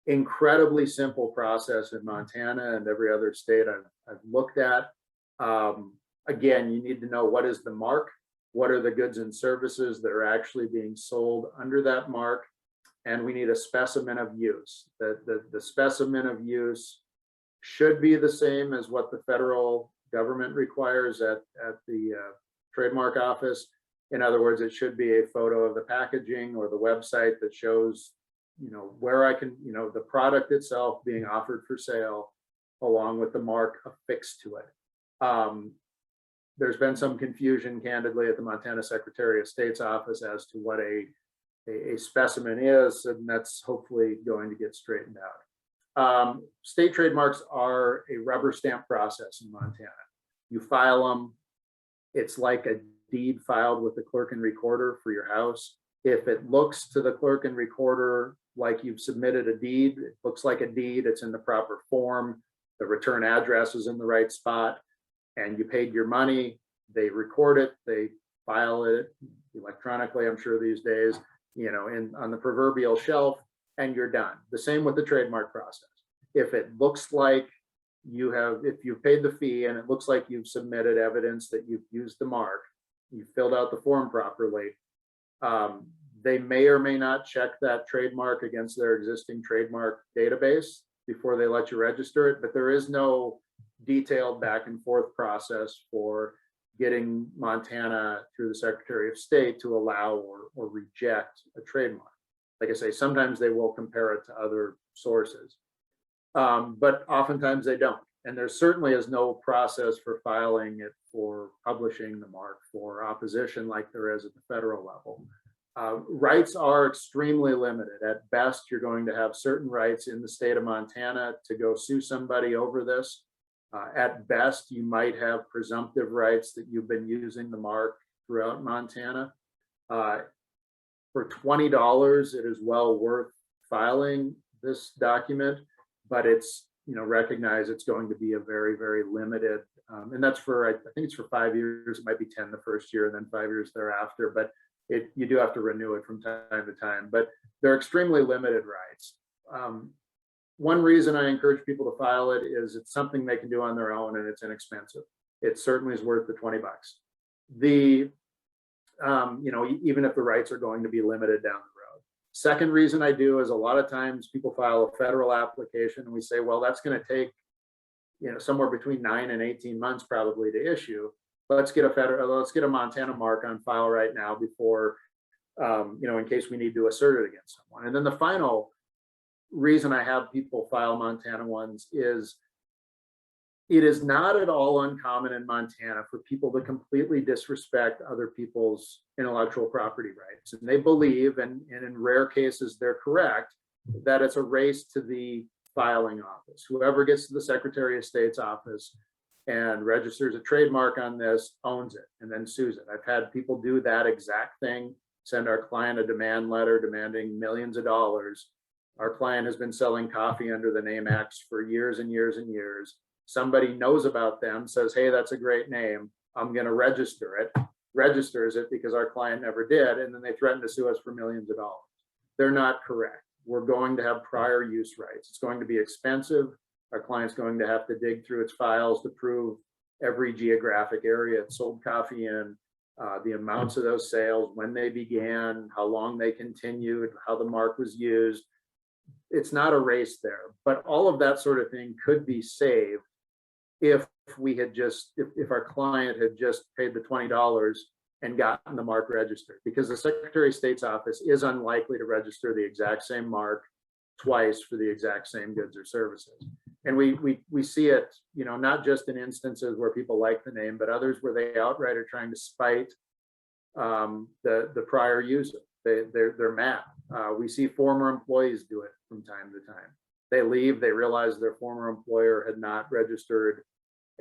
incredibly simple process in Montana and every other state I've looked at. Again, you need to know what is the mark, what are the goods and services that are actually being sold under that mark, and we need a specimen of use. The specimen of use should be the same as what the federal government requires at the trademark office. In other words, it should be a photo of the packaging or the website that shows, where I can, the product itself being offered for sale, along with the mark affixed to it. There's been some confusion, candidly, at the Montana Secretary of State's office as to what a specimen is, and that's hopefully going to get straightened out. State trademarks are a rubber stamp process in Montana. You file them. It's like a deed filed with the clerk and recorder for your house. If it looks to the clerk and recorder like you've submitted a deed, it looks like a deed, it's in the proper form, the return address is in the right spot, and you paid your money, they record it, they file it electronically, I'm sure these days, on the proverbial shelf, and you're done. The same with the trademark process. If it looks like if you've paid the fee and it looks like you've submitted evidence that you've used the mark, you filled out the form properly, they may or may not check that trademark against their existing trademark database before they let you register it, but there is no detailed back and forth process for getting Montana through the Secretary of State to allow or reject a trademark. Like I say, sometimes they will compare it to other sources, but oftentimes they don't. And there certainly is no process for filing it for publishing the mark for opposition like there is at the federal level. Rights are extremely limited. At best, you're going to have certain rights in the state of Montana to go sue somebody over this. At best, you might have presumptive rights that you've been using the mark throughout Montana. For $20, it is well worth filing this document, but it's, recognize it's going to be a very, very limited, and that's for, I think it's for 5 years, it might be 10 the first year and then 5 years thereafter, but you do have to renew it from time to time, but they're extremely limited rights. One reason I encourage people to file it is it's something they can do on their own and it's inexpensive. It certainly is worth the $20. Even if the rights are going to be limited down the road. Second reason I do is a lot of times people file a federal application and we say, well, that's going to take, somewhere between 9 and 18 months probably to issue. Let's get a Montana mark on file right now before, in case we need to assert it against someone. And then the final reason I have people file Montana ones is it is not at all uncommon in Montana for people to completely disrespect other people's intellectual property rights. And they believe, and in rare cases they're correct, that it's a race to the filing office. Whoever gets to the Secretary of State's office and registers a trademark on this owns it and then sues it. I've had people do that exact thing send our client a demand letter demanding millions of dollars. Our client has been selling coffee under the name X for years and years and years. Somebody knows about them, says, hey, that's a great name. I'm going to register it, registers it because our client never did. And then they threaten to sue us for millions of dollars. They're not correct. We're going to have prior use rights. It's going to be expensive. Our client's going to have to dig through its files to prove every geographic area it sold coffee in, the amounts of those sales, when they began, how long they continued, how the mark was used. It's not a race there, but all of that sort of thing could be saved if we had just, if our client had just paid the $20 and gotten the mark registered, because the Secretary of State's office is unlikely to register the exact same mark twice for the exact same goods or services. And we see it, you know, not just in instances where people like the name, but others where they outright are trying to spite the prior user. They're mad. We see former employees do it from time to time. They leave, they realize their former employer had not registered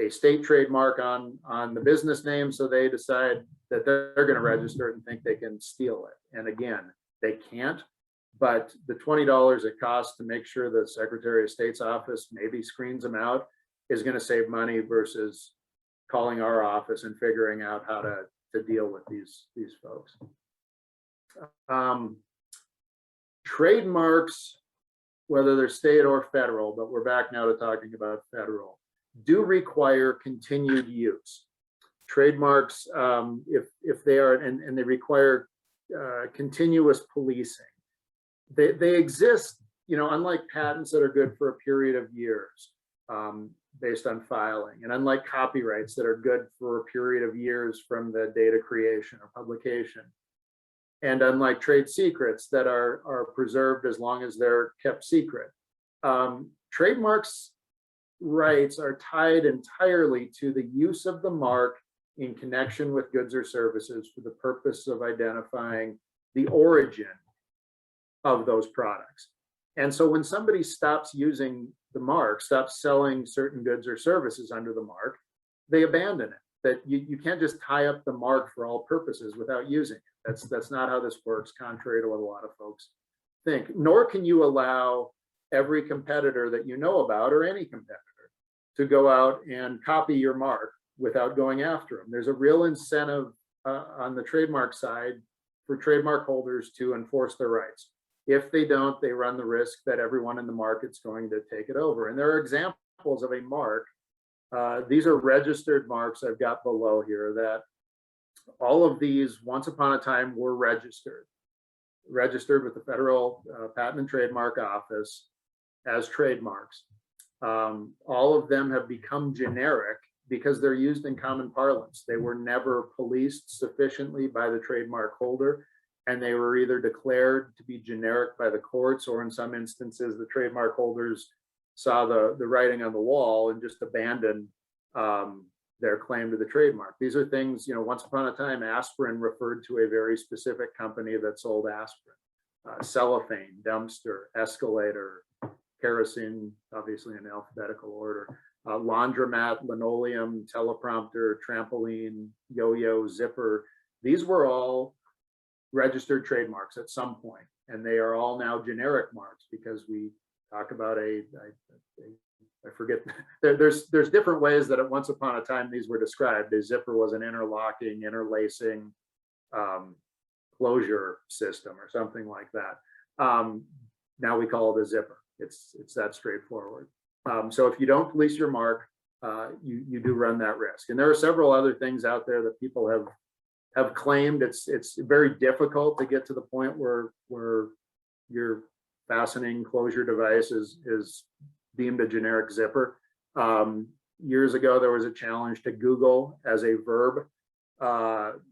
a state trademark on the business name, so they decide that they're going to register it and think they can steal it. And again, they can't, but the $20 it costs to make sure the Secretary of State's office maybe screens them out is going to save money versus calling our office and figuring out how to deal with these folks. Trademarks, whether they're state or federal, but we're back now to talking about federal, do require continued use. Trademarks, if they are, and they require continuous policing. They exist, you know, unlike patents that are good for a period of years based on filing, and unlike copyrights that are good for a period of years from the date of creation or publication. And unlike trade secrets that are preserved as long as they're kept secret. Trademarks rights are tied entirely to the use of the mark in connection with goods or services for the purpose of identifying the origin of those products. And so when somebody stops using the mark, stops selling certain goods or services under the mark, they abandon it. That you can't just tie up the mark for all purposes without using it. That's not how this works, contrary to what a lot of folks think. Nor can you allow every competitor that you know about, or any competitor, to go out and copy your mark without going after them. There's a real incentive on the trademark side for trademark holders to enforce their rights. If they don't, they run the risk that everyone in the market's going to take it over. And there are examples of a mark. These are registered marks I've got below here that all of these once upon a time were registered with the Federal Patent and Trademark Office as trademarks. All of them have become generic because they're used in common parlance. They were never policed sufficiently by the trademark holder, and they were either declared to be generic by the courts, or in some instances, the trademark holders saw the writing on the wall and just abandoned their claim to the trademark. These are things, you know, once upon a time, aspirin referred to a very specific company that sold aspirin. Cellophane, dumpster, escalator, kerosene, obviously in alphabetical order, laundromat, linoleum, teleprompter, trampoline, yo-yo, zipper. These were all registered trademarks at some point, and they are all now generic marks because we talk about I forget, there's different ways that at once upon a time these were described. A zipper was an interlocking, interlacing closure system or something like that. Now we call it a zipper. It's that straightforward. So if you don't police your mark, you do run that risk. And there are several other things out there that people have claimed. It's very difficult to get to the point where your fastening closure device is deemed a generic zipper. Years ago, there was a challenge to Google as a verb,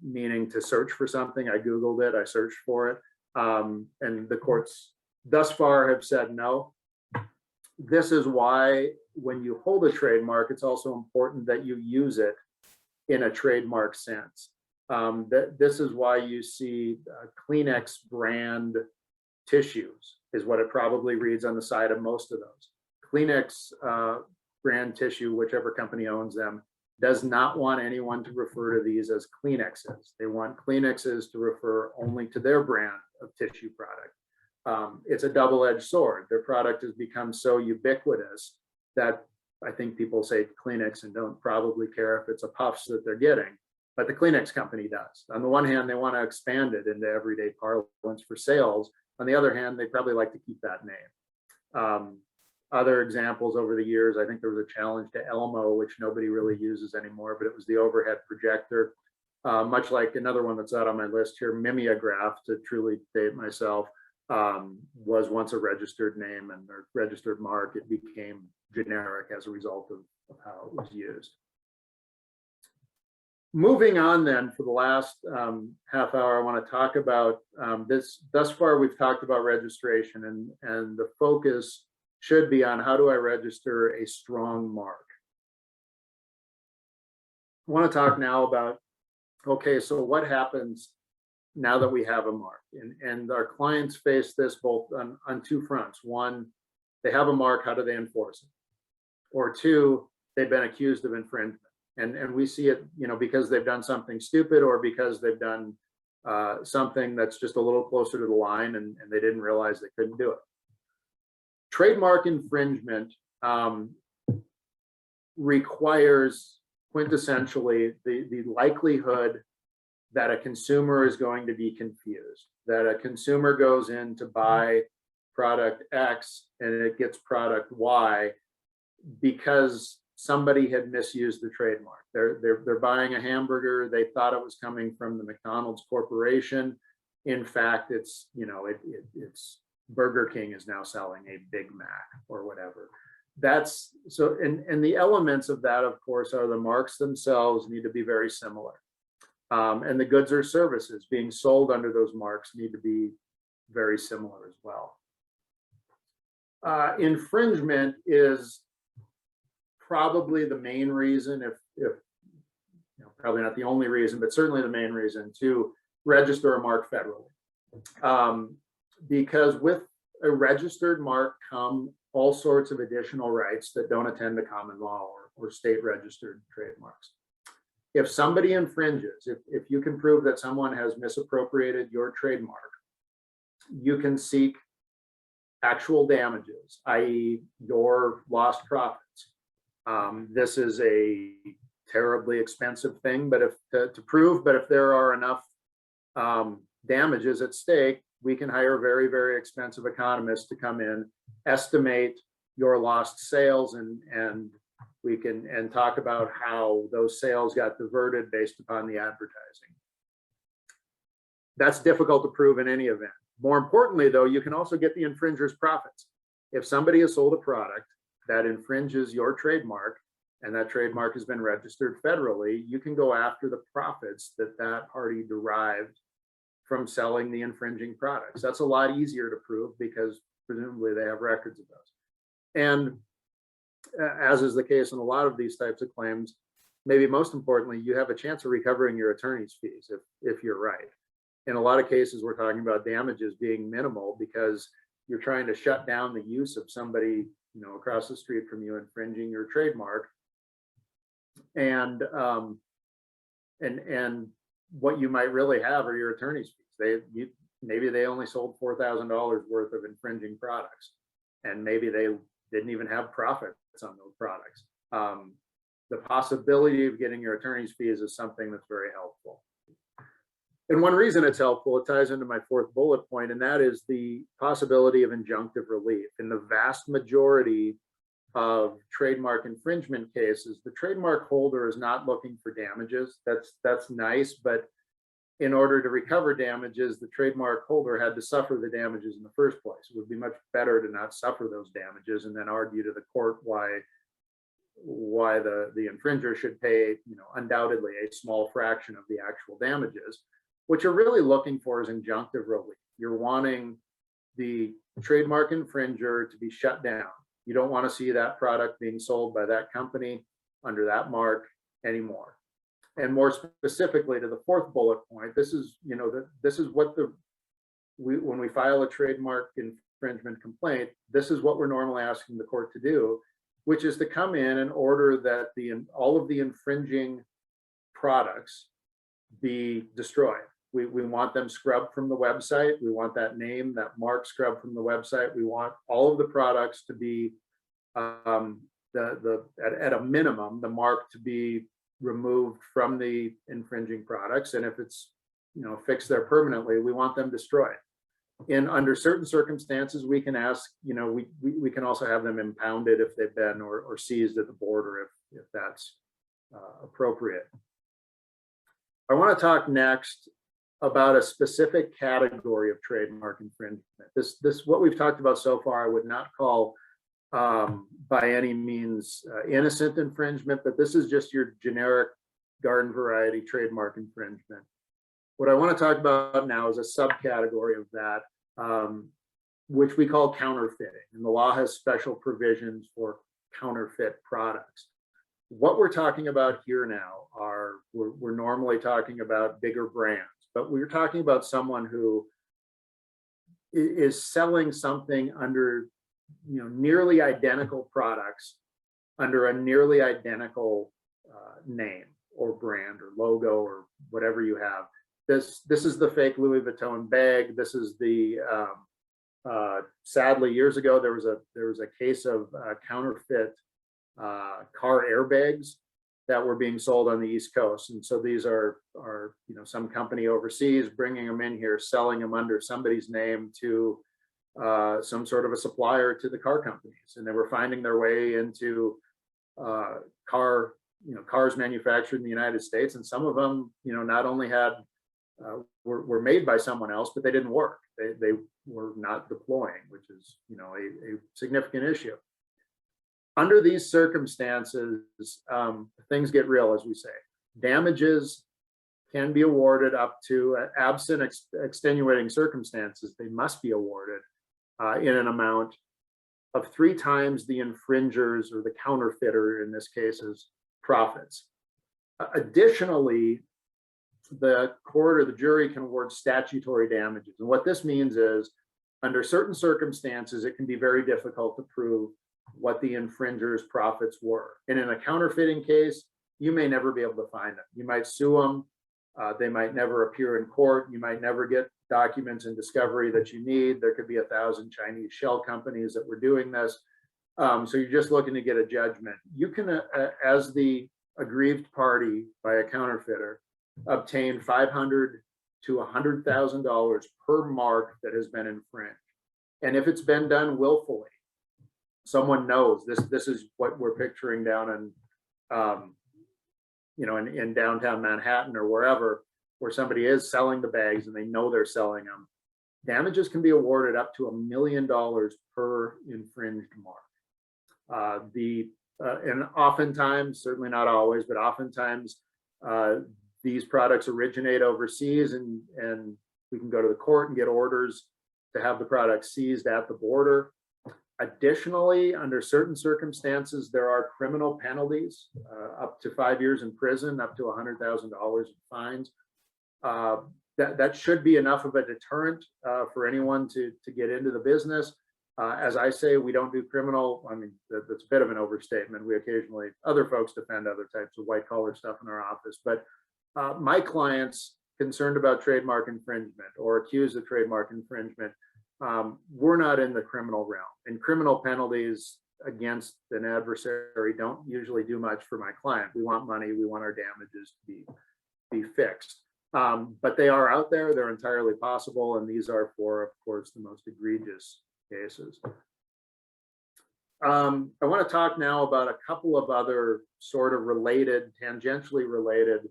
meaning to search for something. I Googled it, I searched for it. And the courts thus far have said no. This is why when you hold a trademark, it's also important that you use it in a trademark sense. This is why you see Kleenex brand tissues is what it probably reads on the side of most of those. Kleenex brand tissue, whichever company owns them, does not want anyone to refer to these as Kleenexes. They want Kleenexes to refer only to their brand of tissue product. It's a double-edged sword. Their product has become so ubiquitous that I think people say Kleenex and don't probably care if it's a Puffs that they're getting, but the Kleenex company does. On the one hand, they want to expand it into everyday parlance for sales. On the other hand, they probably like to keep that name. Other examples over the years, I think there was a challenge to Elmo, which nobody really uses anymore, but it was the overhead projector. Much like another one that's out on my list here, Mimeograph, to truly date myself, was once a registered name and a registered mark. It became generic as a result of how it was used. Moving on then, for the last half hour, I want to talk about this. Thus far, we've talked about registration, and the focus should be on how do I register a strong mark. I want to talk now about, okay, so what happens now that we have a mark? And our clients face this both on two fronts. One, they have a mark, how do they enforce it? Or two, they've been accused of infringement. And we see it, because they've done something stupid, or because they've done something that's just a little closer to the line and they didn't realize they couldn't do it. Trademark infringement requires quintessentially the likelihood that a consumer is going to be confused, that a consumer goes in to buy product X and it gets product Y because somebody had misused the trademark. They're buying a hamburger, they thought it was coming from the McDonald's Corporation. In fact, it's Burger King is now selling a Big Mac or whatever. That's so, and the elements of that, of course, are the marks themselves need to be very similar. And the goods or services being sold under those marks need to be very similar as well. Infringement is probably the main reason, if probably not the only reason, but certainly the main reason to register a mark federally. Because with a registered mark come all sorts of additional rights that don't attend to common law or state registered trademarks. If somebody infringes, if you can prove that someone has misappropriated your trademark, you can seek actual damages, i.e. your lost profits. This is a terribly expensive thing, but to prove, but if there are enough damages at stake, we can hire very, very expensive economists to come in, estimate your lost sales, and we can talk about how those sales got diverted based upon the advertising. That's difficult to prove in any event. More importantly, though, you can also get the infringer's profits. If somebody has sold a product that infringes your trademark, and that trademark has been registered federally, you can go after the profits that that party derived from selling the infringing products. That's a lot easier to prove because presumably they have records of those. And as is the case in a lot of these types of claims, maybe most importantly, you have a chance of recovering your attorney's fees if you're right. In a lot of cases, we're talking about damages being minimal because you're trying to shut down the use of somebody across the street from you infringing your trademark. And what you might really have are your attorney's fees. Maybe they only sold $4,000 worth of infringing products, and maybe they didn't even have profits on those products. The possibility of getting your attorney's fees is something that's very helpful. And one reason it's helpful, it ties into my fourth bullet point, and that is the possibility of injunctive relief. In the vast majority of trademark infringement cases, the trademark holder is not looking for damages. That's nice, but in order to recover damages, the trademark holder had to suffer the damages in the first place. It would be much better to not suffer those damages and then argue to the court why the infringer should pay, undoubtedly a small fraction of the actual damages. What you're really looking for is injunctive relief. You're wanting the trademark infringer to be shut down. You don't want to see that product being sold by that company under that mark anymore. And more specifically to the fourth bullet point, this is what when we file a trademark infringement complaint, this is what we're normally asking the court to do, which is to come in and order that all of the infringing products be destroyed. We want them scrubbed from the website. We want that name, that mark scrubbed from the website. We want all of the products to be, at a minimum, the mark to be removed from the infringing products. And if it's, fixed there permanently, we want them destroyed. Under certain circumstances, we can ask, we can also have them impounded if they've been or seized at the border if that's appropriate. I want to talk next about a specific category of trademark infringement. This what we've talked about so far, I would not call by any means innocent infringement, but this is just your generic garden variety trademark infringement. What I want to talk about now is a subcategory of that, which we call counterfeiting, and the law has special provisions for counterfeit products. What we're talking about here now are, we're normally talking about bigger brands, but we're talking about someone who is selling something under, nearly identical products under a nearly identical name or brand or logo or whatever you have. This is the fake Louis Vuitton bag. This is the sadly, years ago there was a case of counterfeit car airbags that were being sold on the East Coast, and so these are some company overseas bringing them in here, selling them under somebody's name to some sort of a supplier to the car companies, and they were finding their way into cars manufactured in the United States, and some of them not only had were made by someone else, but they didn't work. They were not deploying, which is a significant issue. Under these circumstances, things get real, as we say. Damages can be awarded up to, absent extenuating circumstances, they must be awarded in an amount of 3 times the infringer's, or the counterfeiter in this case's, profits. Additionally, the court or the jury can award statutory damages. And what this means is, under certain circumstances, it can be very difficult to prove what the infringer's profits were. And in a counterfeiting case, you may never be able to find them. You might sue them. They might never appear in court. You might never get documents and discovery that you need. There could be 1,000 Chinese shell companies that were doing this. So you're just looking to get a judgment. You can, as the aggrieved party by a counterfeiter, obtain $500 to $100,000 per mark that has been infringed. And if it's been done willfully, someone knows this is what we're picturing down in in downtown Manhattan or wherever, where somebody is selling the bags and they know they're selling them, damages can be awarded up to $1 million per infringed mark. And oftentimes, certainly not always, but oftentimes these products originate overseas, and we can go to the court and get orders to have the products seized at the border. Additionally, under certain circumstances, there are criminal penalties, up to 5 years in prison, up to $100,000 in fines. That should be enough of a deterrent for anyone to get into the business. As I say, we don't do criminal. I mean, that's a bit of an overstatement. We occasionally, other folks defend other types of white collar stuff in our office, but my clients concerned about trademark infringement or accused of trademark infringement, we're not in the criminal realm, and criminal penalties against an adversary don't usually do much for my client. We want money, we want our damages to be fixed. But they are out there, they're entirely possible, and these are for, of course, the most egregious cases. I want to talk now about a couple of other sort of related, tangentially related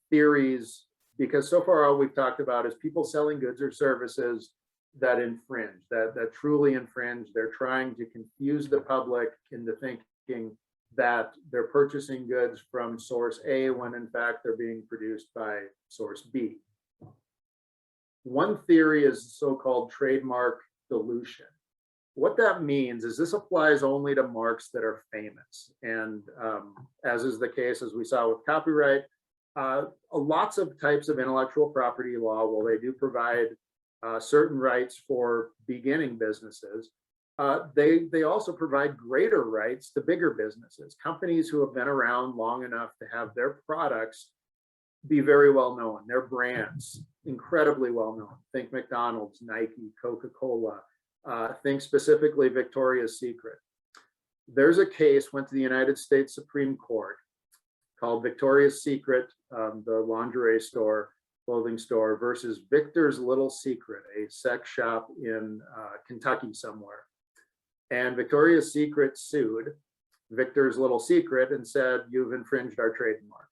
theories, because so far all we've talked about is people selling goods or services that infringe, that truly infringe. They're trying to confuse the public into thinking that they're purchasing goods from source A when in fact they're being produced by source B. One theory is so-called trademark dilution. What that means is this applies only to marks that are famous. And as is the case, as we saw with copyright, lots of types of intellectual property law, while they do provide certain rights for beginning businesses, They also provide greater rights to bigger businesses, companies who have been around long enough to have their products be very well known, their brands incredibly well known. Think McDonald's, Nike, Coca-Cola. Think specifically Victoria's Secret. There's a case went to the United States Supreme Court called Victoria's Secret, the lingerie store, clothing store, versus Victor's Little Secret, a sex shop in Kentucky somewhere. And Victoria's Secret sued Victor's Little Secret and said, you've infringed our trademark,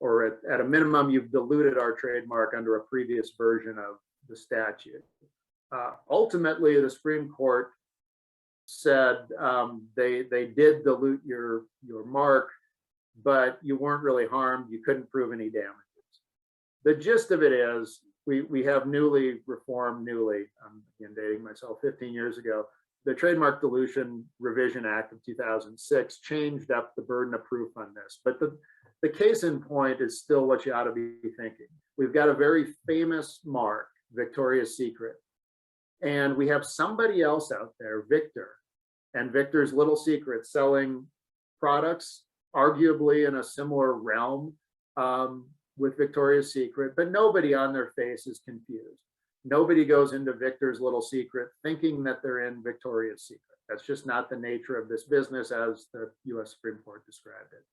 or at a minimum, you've diluted our trademark under a previous version of the statute. Ultimately, the Supreme Court said they did dilute your mark, but you weren't really harmed. You couldn't prove any damages. The gist of it is we have newly reformed, I'm again dating myself, 15 years ago, the Trademark Dilution Revision Act of 2006 changed up the burden of proof on this. But the case in point is still what you ought to be thinking. We've got a very famous mark, Victoria's Secret, and we have somebody else out there, Victor, and Victor's Little Secret, selling products arguably in a similar realm with Victoria's Secret, but nobody on their face is confused. Nobody goes into Victor's Little Secret thinking that they're in Victoria's Secret. That's just not the nature of this business as the US Supreme Court described it.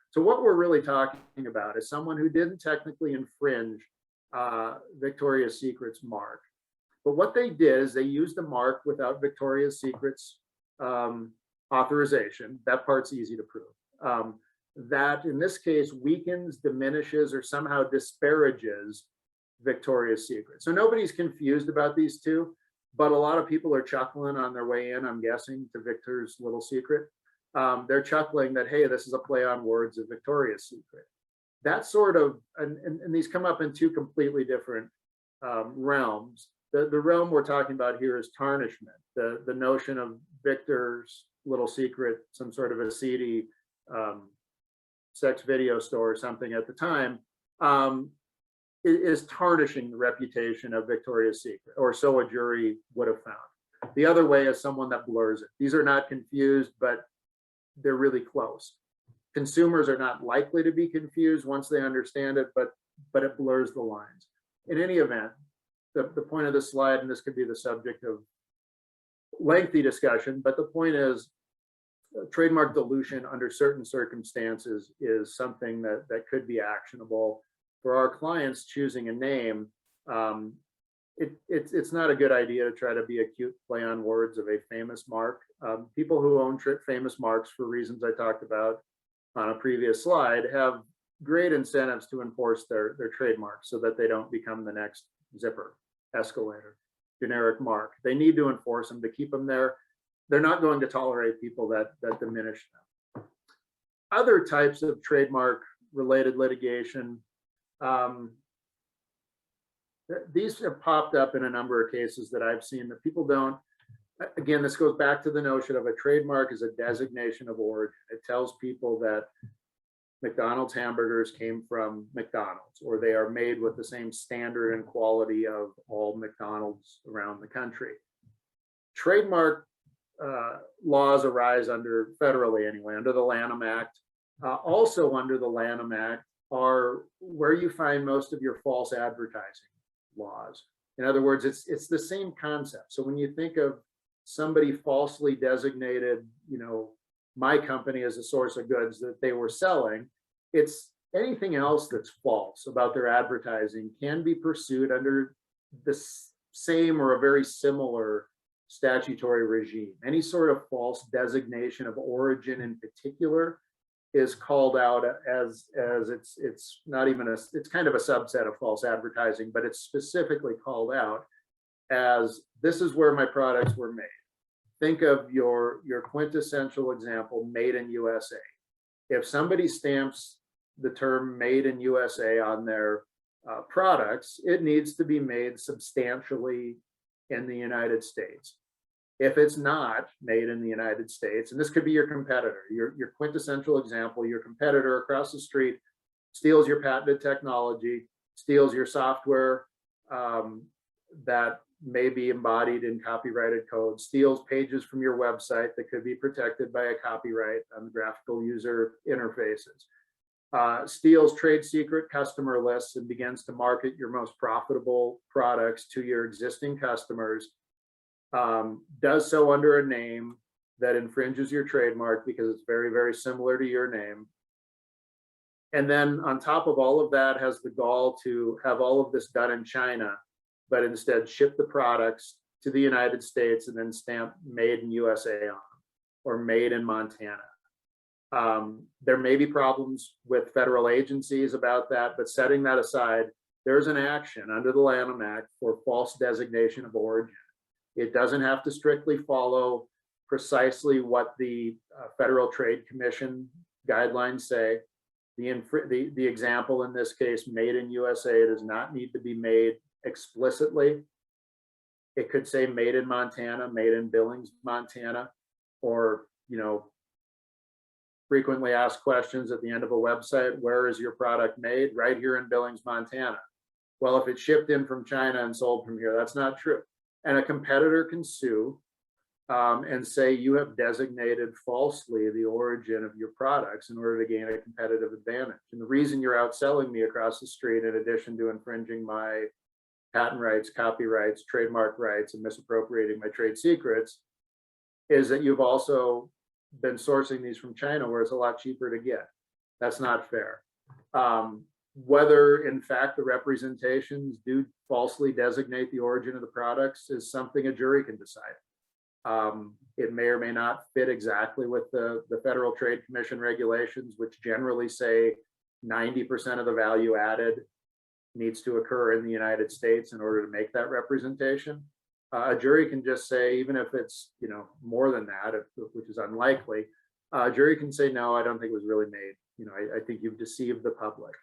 So what we're really talking about is someone who didn't technically infringe Victoria's Secret's mark. But what they did is they used a mark without Victoria's Secret's authorization. That part's easy to prove. That in this case weakens, diminishes, or somehow disparages Victoria's Secret. So nobody's confused about these two, but a lot of people are chuckling on their way in, I'm guessing, to Victor's Little Secret. They're chuckling that, hey, this is a play on words of Victoria's Secret. That sort of, and these come up in two completely different realms. The realm we're talking about here is tarnishment. The notion of Victor's Little Secret, some sort of a seedy sex video store or something at the time, is tarnishing the reputation of Victoria's Secret, or so a jury would have found. The other way is someone that blurs it. These are not confused, but they're really close. Consumers are not likely to be confused once they understand it, but it blurs the lines. In any event, the point of this slide, and this could be the subject of lengthy discussion, but the point is trademark dilution under certain circumstances is something that could be actionable. For our clients choosing a name, it's not a good idea to try to be a cute play on words of a famous mark. People who own famous marks, for reasons I talked about on a previous slide, have great incentives to enforce their trademarks so that they don't become the next Zipper, Escalator, generic mark. They need to enforce them to keep them there. They're not going to tolerate people that diminish them. Other types of trademark related litigation, these have popped up in a number of cases that I've seen that people don't. Again, this goes back to the notion of a trademark as a designation of origin. It tells people that McDonald's hamburgers came from McDonald's, or they are made with the same standard and quality of all McDonald's around the country. Trademark laws arise under, federally anyway, under the Lanham Act. Also under the Lanham Act are where you find most of your false advertising laws. In other words, it's the same concept. So when you think of somebody falsely designated, my company as a source of goods that they were selling, it's anything else that's false about their advertising can be pursued under the same or a very similar statutory regime. Any sort of false designation of origin in particular is called out as it's not even it's kind of a subset of false advertising, but it's specifically called out as this is where my products were made. Think of your quintessential example, made in USA. If somebody stamps the term made in USA on their products, it needs to be made substantially in the United States. If it's not made in the United States, and this could be your competitor, your quintessential example, your competitor across the street steals your patented technology, steals your software that may be embodied in copyrighted code, steals pages from your website that could be protected by a copyright on the graphical user interfaces, steals trade secret customer lists and begins to market your most profitable products to your existing customers, does so under a name that infringes your trademark because it's very, very similar to your name. And then on top of all of that, has the gall to have all of this done in China, but instead ship the products to the United States and then stamp made in USA on them, or made in Montana. There may be problems with federal agencies about that, but setting that aside, there's an action under the Lanham Act for false designation of origin. It doesn't have to strictly follow precisely what the Federal Trade Commission guidelines say. The example in this case, made in USA, does not need to be made explicitly. It could say made in Montana, made in Billings, Montana, or, frequently asked questions at the end of a website, where is your product made? Right here in Billings, Montana. Well, if it's shipped in from China and sold from here, that's not true. And a competitor can sue and say you have designated falsely the origin of your products in order to gain a competitive advantage. And the reason you're outselling me across the street, in addition to infringing my patent rights, copyrights, trademark rights, and misappropriating my trade secrets, is that you've also been sourcing these from China where it's a lot cheaper to get. That's not fair. Whether in fact the representations do falsely designate the origin of the products is something a jury can decide. It may or may not fit exactly with the Federal Trade Commission regulations, which generally say 90% of the value added needs to occur in the United States in order to make that representation. A jury can just say, even if it's more than that, which is unlikely, a jury can say, no, I don't think it was really made. I think you've deceived the public.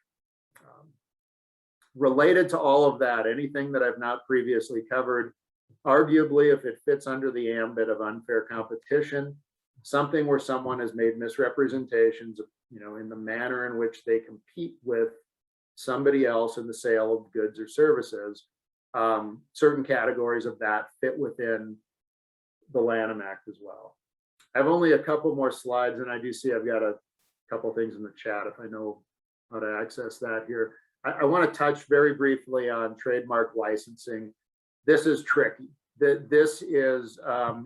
Related to all of that, anything that I've not previously covered, arguably, if it fits under the ambit of unfair competition, something where someone has made misrepresentations, in the manner in which they compete with somebody else in the sale of goods or services, certain categories of that fit within the Lanham Act as well. I have only a couple more slides, and I do see I've got a couple things in the chat if I know how to access that here. I want to touch very briefly on trademark licensing. This is tricky. This is,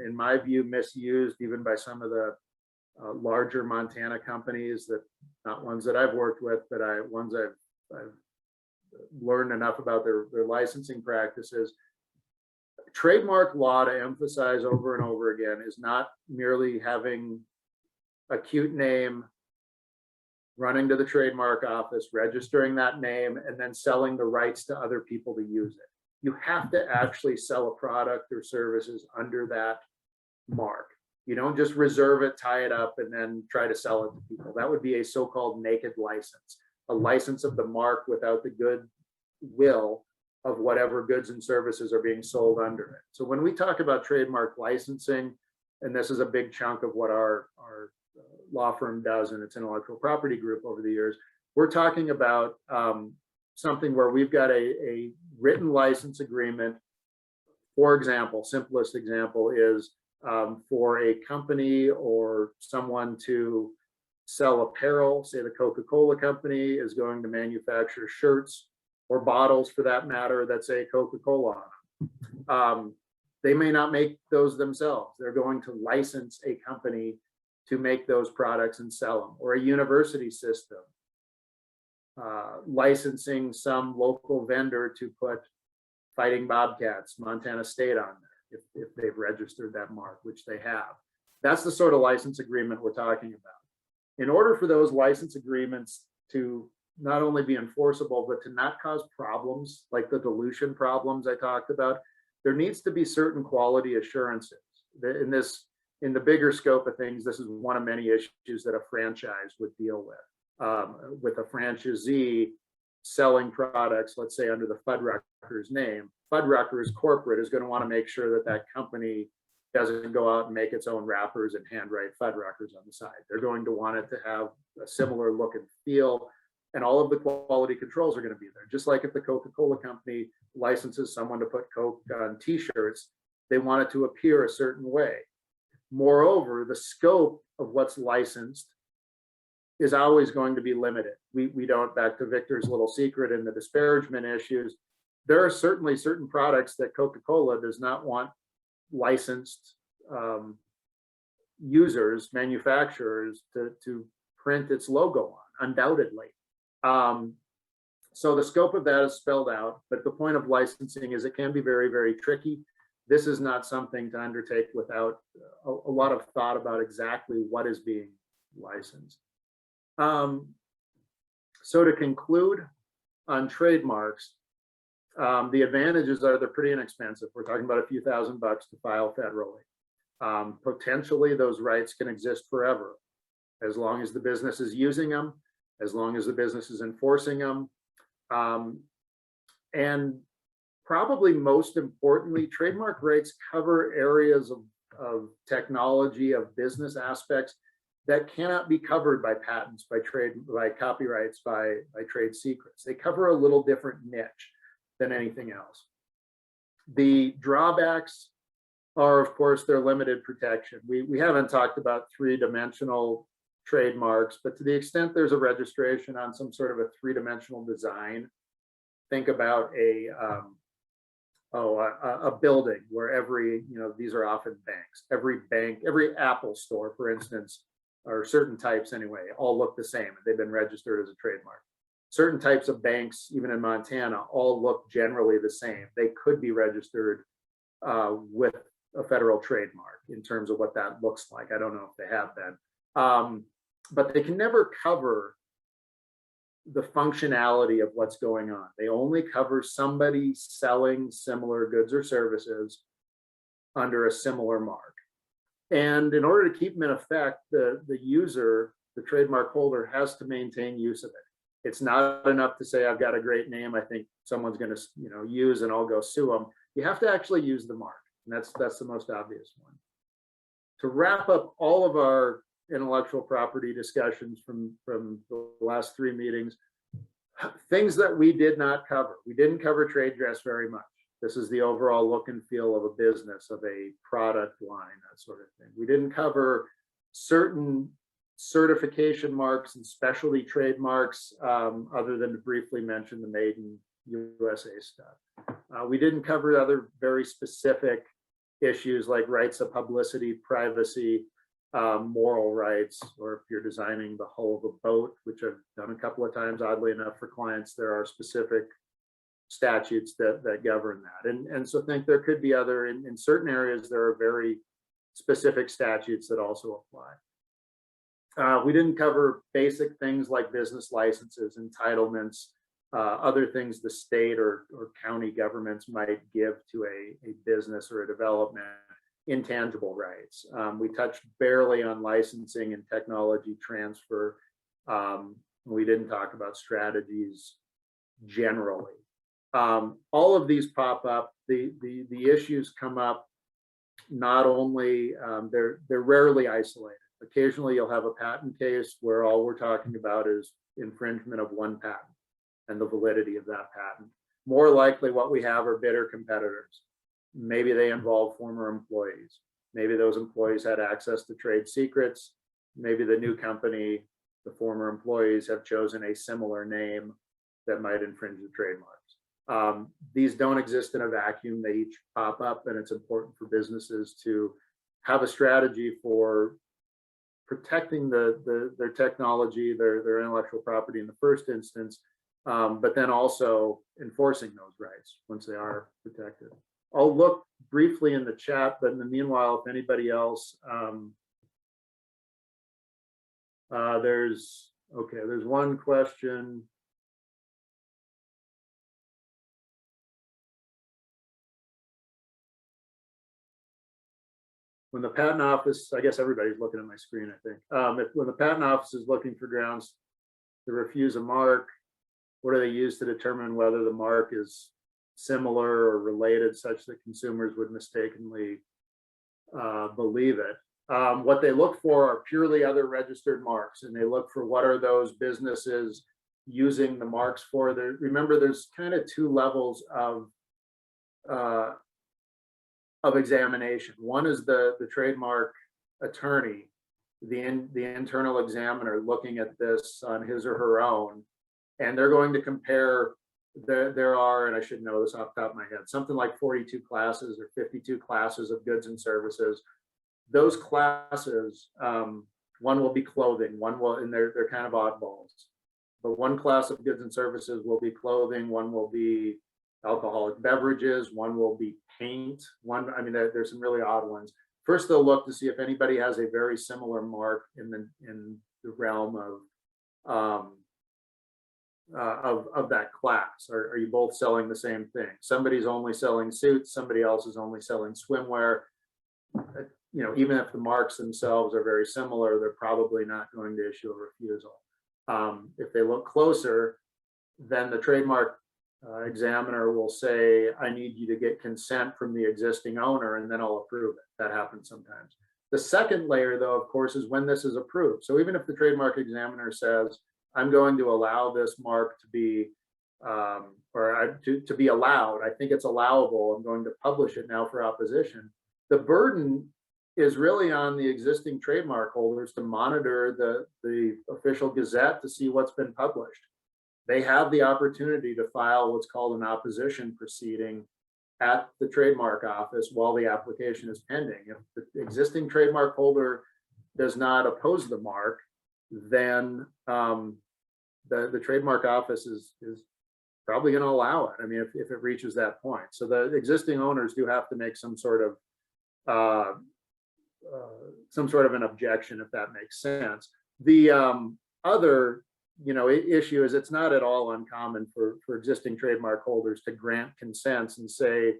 in my view, misused even by some of the larger Montana companies, that not ones that I've worked with, but ones I've learned enough about their licensing practices. Trademark law, to emphasize over and over again, is not merely having a cute name, running to the trademark office, registering that name, and then selling the rights to other people to use it. You have to actually sell a product or services under that mark. You don't just reserve it, tie it up, and then try to sell it to people. That would be a so-called naked license, a license of the mark without the goodwill of whatever goods and services are being sold under it. So when we talk about trademark licensing, and this is a big chunk of what our law firm does in its intellectual property group over the years, we're talking about something where we've got a written license agreement. For example, simplest example is for a company or someone to sell apparel. Say the Coca-Cola company is going to manufacture shirts or bottles, for that matter, that say Coca-Cola on them. They may not make those themselves. They're going to license a company to make those products and sell them, or a university system licensing some local vendor to put Fighting Bobcats, Montana State on there, if they've registered that mark, which they have. That's the sort of license agreement we're talking about. In order for those license agreements to not only be enforceable, but to not cause problems like the dilution problems I talked about, there needs to be certain quality assurances. In the bigger scope of things, this is one of many issues that a franchise would deal with a franchisee selling products, let's say under the Fuddruckers name. Fuddruckers corporate is going to want to make sure that that company doesn't go out and make its own wrappers and handwrite Fuddruckers on the side. They're going to want it to have a similar look and feel. and all of the quality controls are going to be there. Just like if the Coca-Cola company licenses someone to put Coke on t-shirts, they want it to appear a certain way. Moreover, the scope of what's licensed is always going to be limited. We don't, back to Victor's little secret in the disparagement issues, there are certainly certain products that Coca-Cola does not want licensed users, manufacturers to print its logo on, undoubtedly. So the scope of that is spelled out, but the point of licensing is it can be very, very tricky. This is not something to undertake without a lot of thought about exactly what is being licensed. So to conclude on trademarks, the advantages are they're pretty inexpensive. We're talking about a few $1,000 to file federally. Potentially those rights can exist forever, as long as the business is using them, as long as the business is enforcing them. And probably most importantly, trademark rights cover areas of technology, of business aspects that cannot be covered by patents, by copyrights, by trade secrets. They cover a little different niche than anything else. The drawbacks are, of course, their limited protection. We haven't talked about three-dimensional trademarks, but to the extent there's a registration on some sort of a three-dimensional design, think about a building where every, these are often banks, every bank, every Apple store, for instance, or certain types anyway, all look the same. They've been registered as a trademark. Certain types of banks, even in Montana, all look generally the same. They could be registered with a federal trademark in terms of what that looks like. I don't know if they have been. But they can never cover the functionality of what's going on. They only cover somebody selling similar goods or services under a similar mark. And in order to keep them in effect, the user, the trademark holder, has to maintain use of it. It's not enough to say, I've got a great name, I think someone's going to use, and I'll go sue them. You have to actually use the mark. And that's the most obvious one. To wrap up all of our intellectual property discussions from the last 3 meetings, things that we did not cover. We didn't cover trade dress very much. This is the overall look and feel of a business, of a product line, that sort of thing. We didn't cover certain certification marks and specialty trademarks, other than to briefly mention the Made in USA stuff. We didn't cover other very specific issues like rights of publicity, privacy, moral rights, or if you're designing the hull of a boat, which I've done a couple of times, oddly enough, for clients, there are specific statutes that govern that. And so think there could be other, in certain areas, there are very specific statutes that also apply. We didn't cover basic things like business licenses, entitlements, other things the state or county governments might give to a business or a development, intangible rights. We touched barely on licensing and technology transfer. We didn't talk about strategies generally. All of these pop up. The issues come up not only, they're rarely isolated. Occasionally you'll have a patent case where all we're talking about is infringement of one patent and the validity of that patent. More likely what we have are bitter competitors. Maybe they involve former employees. Maybe those employees had access to trade secrets. Maybe the new company, the former employees, have chosen a similar name that might infringe the trademarks. These don't exist in a vacuum. They each pop up, and it's important for businesses to have a strategy for protecting their technology, their intellectual property in the first instance, but then also enforcing those rights once they are protected. I'll look briefly in the chat, but in the meanwhile, if anybody else, there's one question. When the patent office, I guess everybody's looking at my screen, I think. When the patent office is looking for grounds to refuse a mark, what do they use to determine whether the mark is similar or related such that consumers would mistakenly believe it? What they look for are purely other registered marks, and they look for what are those businesses using the marks for. Remember, there's kind of two levels of examination. One is the trademark attorney, the internal examiner looking at this on his or her own, and they're going to compare. There are, and I should know this off the top of my head, something like 42 classes or 52 classes of goods and services. Those classes, one will be clothing, one will, and they're kind of oddballs, but one class of goods and services will be clothing, one will be alcoholic beverages, one will be paint, I mean, there's some really odd ones. First, they'll look to see if anybody has a very similar mark in the realm of that class. Are you both selling the same thing? Somebody's only selling suits, somebody else is only selling swimwear. You know, even if the marks themselves are very similar, they're probably not going to issue a refusal. If they look closer, then the trademark examiner will say, I need you to get consent from the existing owner, and then I'll approve it. That happens sometimes. The second layer, though, of course, is when this is approved. So even if the trademark examiner says, I'm going to allow this mark to be, to be allowed, I think it's allowable, I'm going to publish it now for opposition, the burden is really on the existing trademark holders to monitor the official gazette to see what's been published. They have the opportunity to file what's called an opposition proceeding at the trademark office while the application is pending. If the existing trademark holder does not oppose the mark, then the trademark office is probably going to allow it. I mean, if it reaches that point. So the existing owners do have to make some sort of an objection, if that makes sense. The other issue is it's not at all uncommon for existing trademark holders to grant consents and say,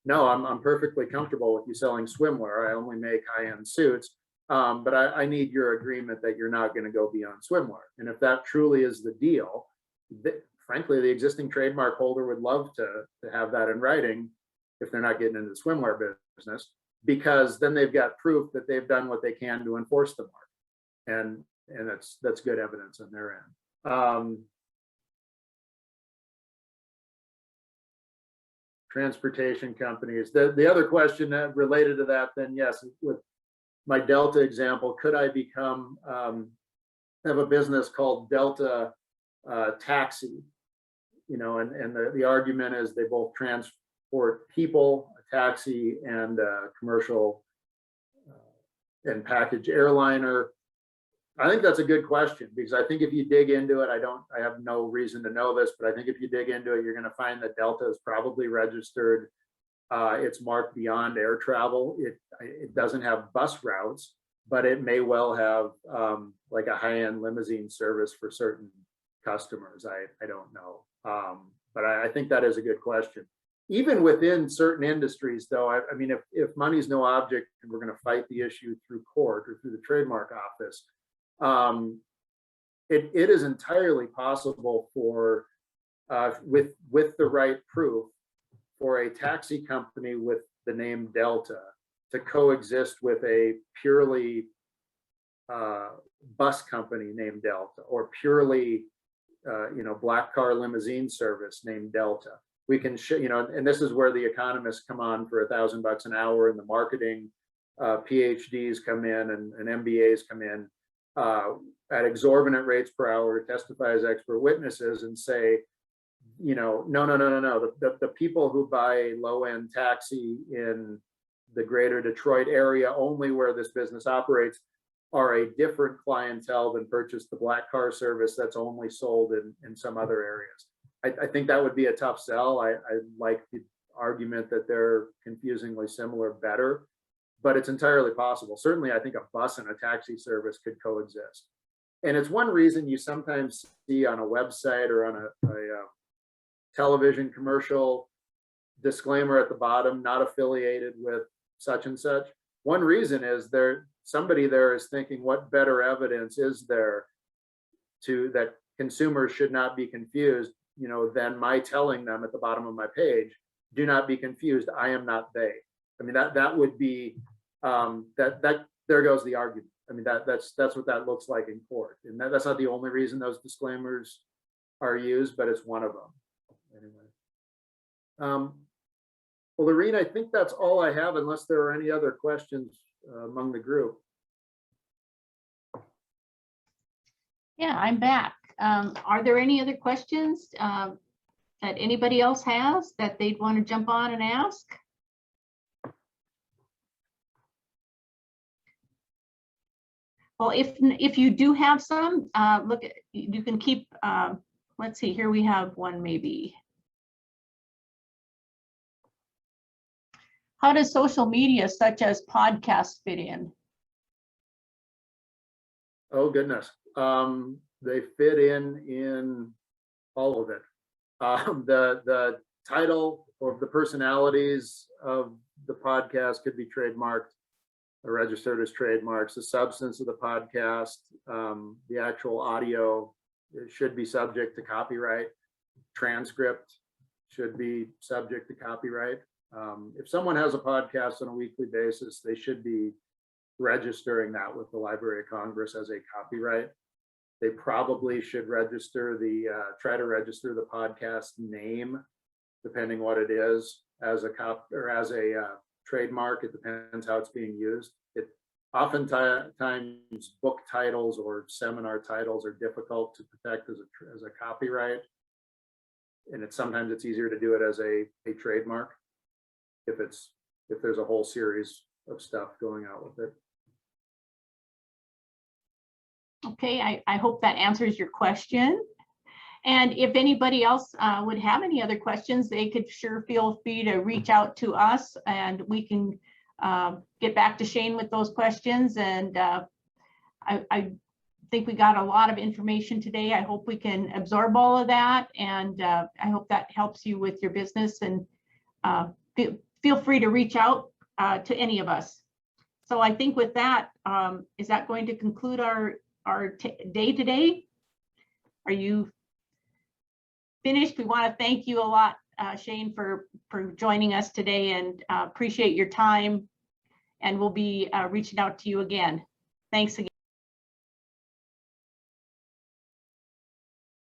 no, I'm perfectly comfortable with you selling swimwear. I only make high-end suits, but I need your agreement that you're not going to go beyond swimwear. And if that truly is the deal, frankly, the existing trademark holder would love to have that in writing if they're not getting into the swimwear business, because then they've got proof that they've done what they can to enforce the mark. And that's good evidence on their end. Transportation companies. The other question that related to that, then yes, with my Delta example, could I become have a business called Delta Taxi? And the argument is they both transport people, a taxi, and a commercial and package airliner. I think that's a good question, because I think if you dig into it, I have no reason to know this, but I think if you dig into it, you're going to find that Delta is probably registered. It's marked beyond air travel. It doesn't have bus routes, but it may well have like a high-end limousine service for certain customers. I don't know, but I think that is a good question. Even within certain industries, though, I mean, if money's no object and we're going to fight the issue through court or through the trademark office, it is entirely possible for with the right proof for a taxi company with the name Delta to coexist with a purely bus company named Delta, or purely black car limousine service named Delta. We can and this is where the economists come on for $1,000 an hour, and the marketing PhDs come in and MBAs come in at exorbitant rates per hour, testify as expert witnesses and say, no. The people who buy a low-end taxi in the greater Detroit area, only where this business operates, are a different clientele than purchase the black car service that's only sold in some other areas. I think that would be a tough sell. I like the argument that they're confusingly similar better, but it's entirely possible. Certainly, I think a bus and a taxi service could coexist. And it's one reason you sometimes see on a website or on a television commercial disclaimer at the bottom, not affiliated with such and such. One reason is somebody there is thinking, what better evidence is there that consumers should not be confused, than my telling them at the bottom of my page, do not be confused, I am not they. I mean, that would be there goes the argument. I mean, that's what that looks like in court. And that's not the only reason those disclaimers are used, but it's one of them. Anyway. Well, Lorene, I think that's all I have, unless there are any other questions among the group. Yeah, I'm back. Are there any other questions that anybody else has that they'd want to jump on and ask? Well, if you do have some, look, you can keep, let's see, here we have one maybe. How does social media such as podcasts fit in? Oh, goodness. They fit in all of it. The title or the personalities of the podcast could be trademarked or registered as trademarks. The substance of the podcast, the actual audio, it should be subject to copyright. Transcript should be subject to copyright. If someone has a podcast on a weekly basis, they should be registering that with the Library of Congress as a copyright. They probably should register try to register the podcast name, depending what it is, as a trademark. It depends how it's being used. Oftentimes book titles or seminar titles are difficult to protect as a copyright, and sometimes it's easier to do it as a trademark if there's a whole series of stuff going out with it. Okay, I hope that answers your question. And if anybody else would have any other questions, they could sure feel free to reach out to us, and we can get back to Shane with those questions. And I think we got a lot of information today. I hope we can absorb all of that, and I hope that helps you with your business. And feel free to reach out to any of us. So I think with that, is that going to conclude our day today? Are you finished? We want to thank you a lot, Shane, for joining us today, and appreciate your time. And we'll be reaching out to you again. Thanks again.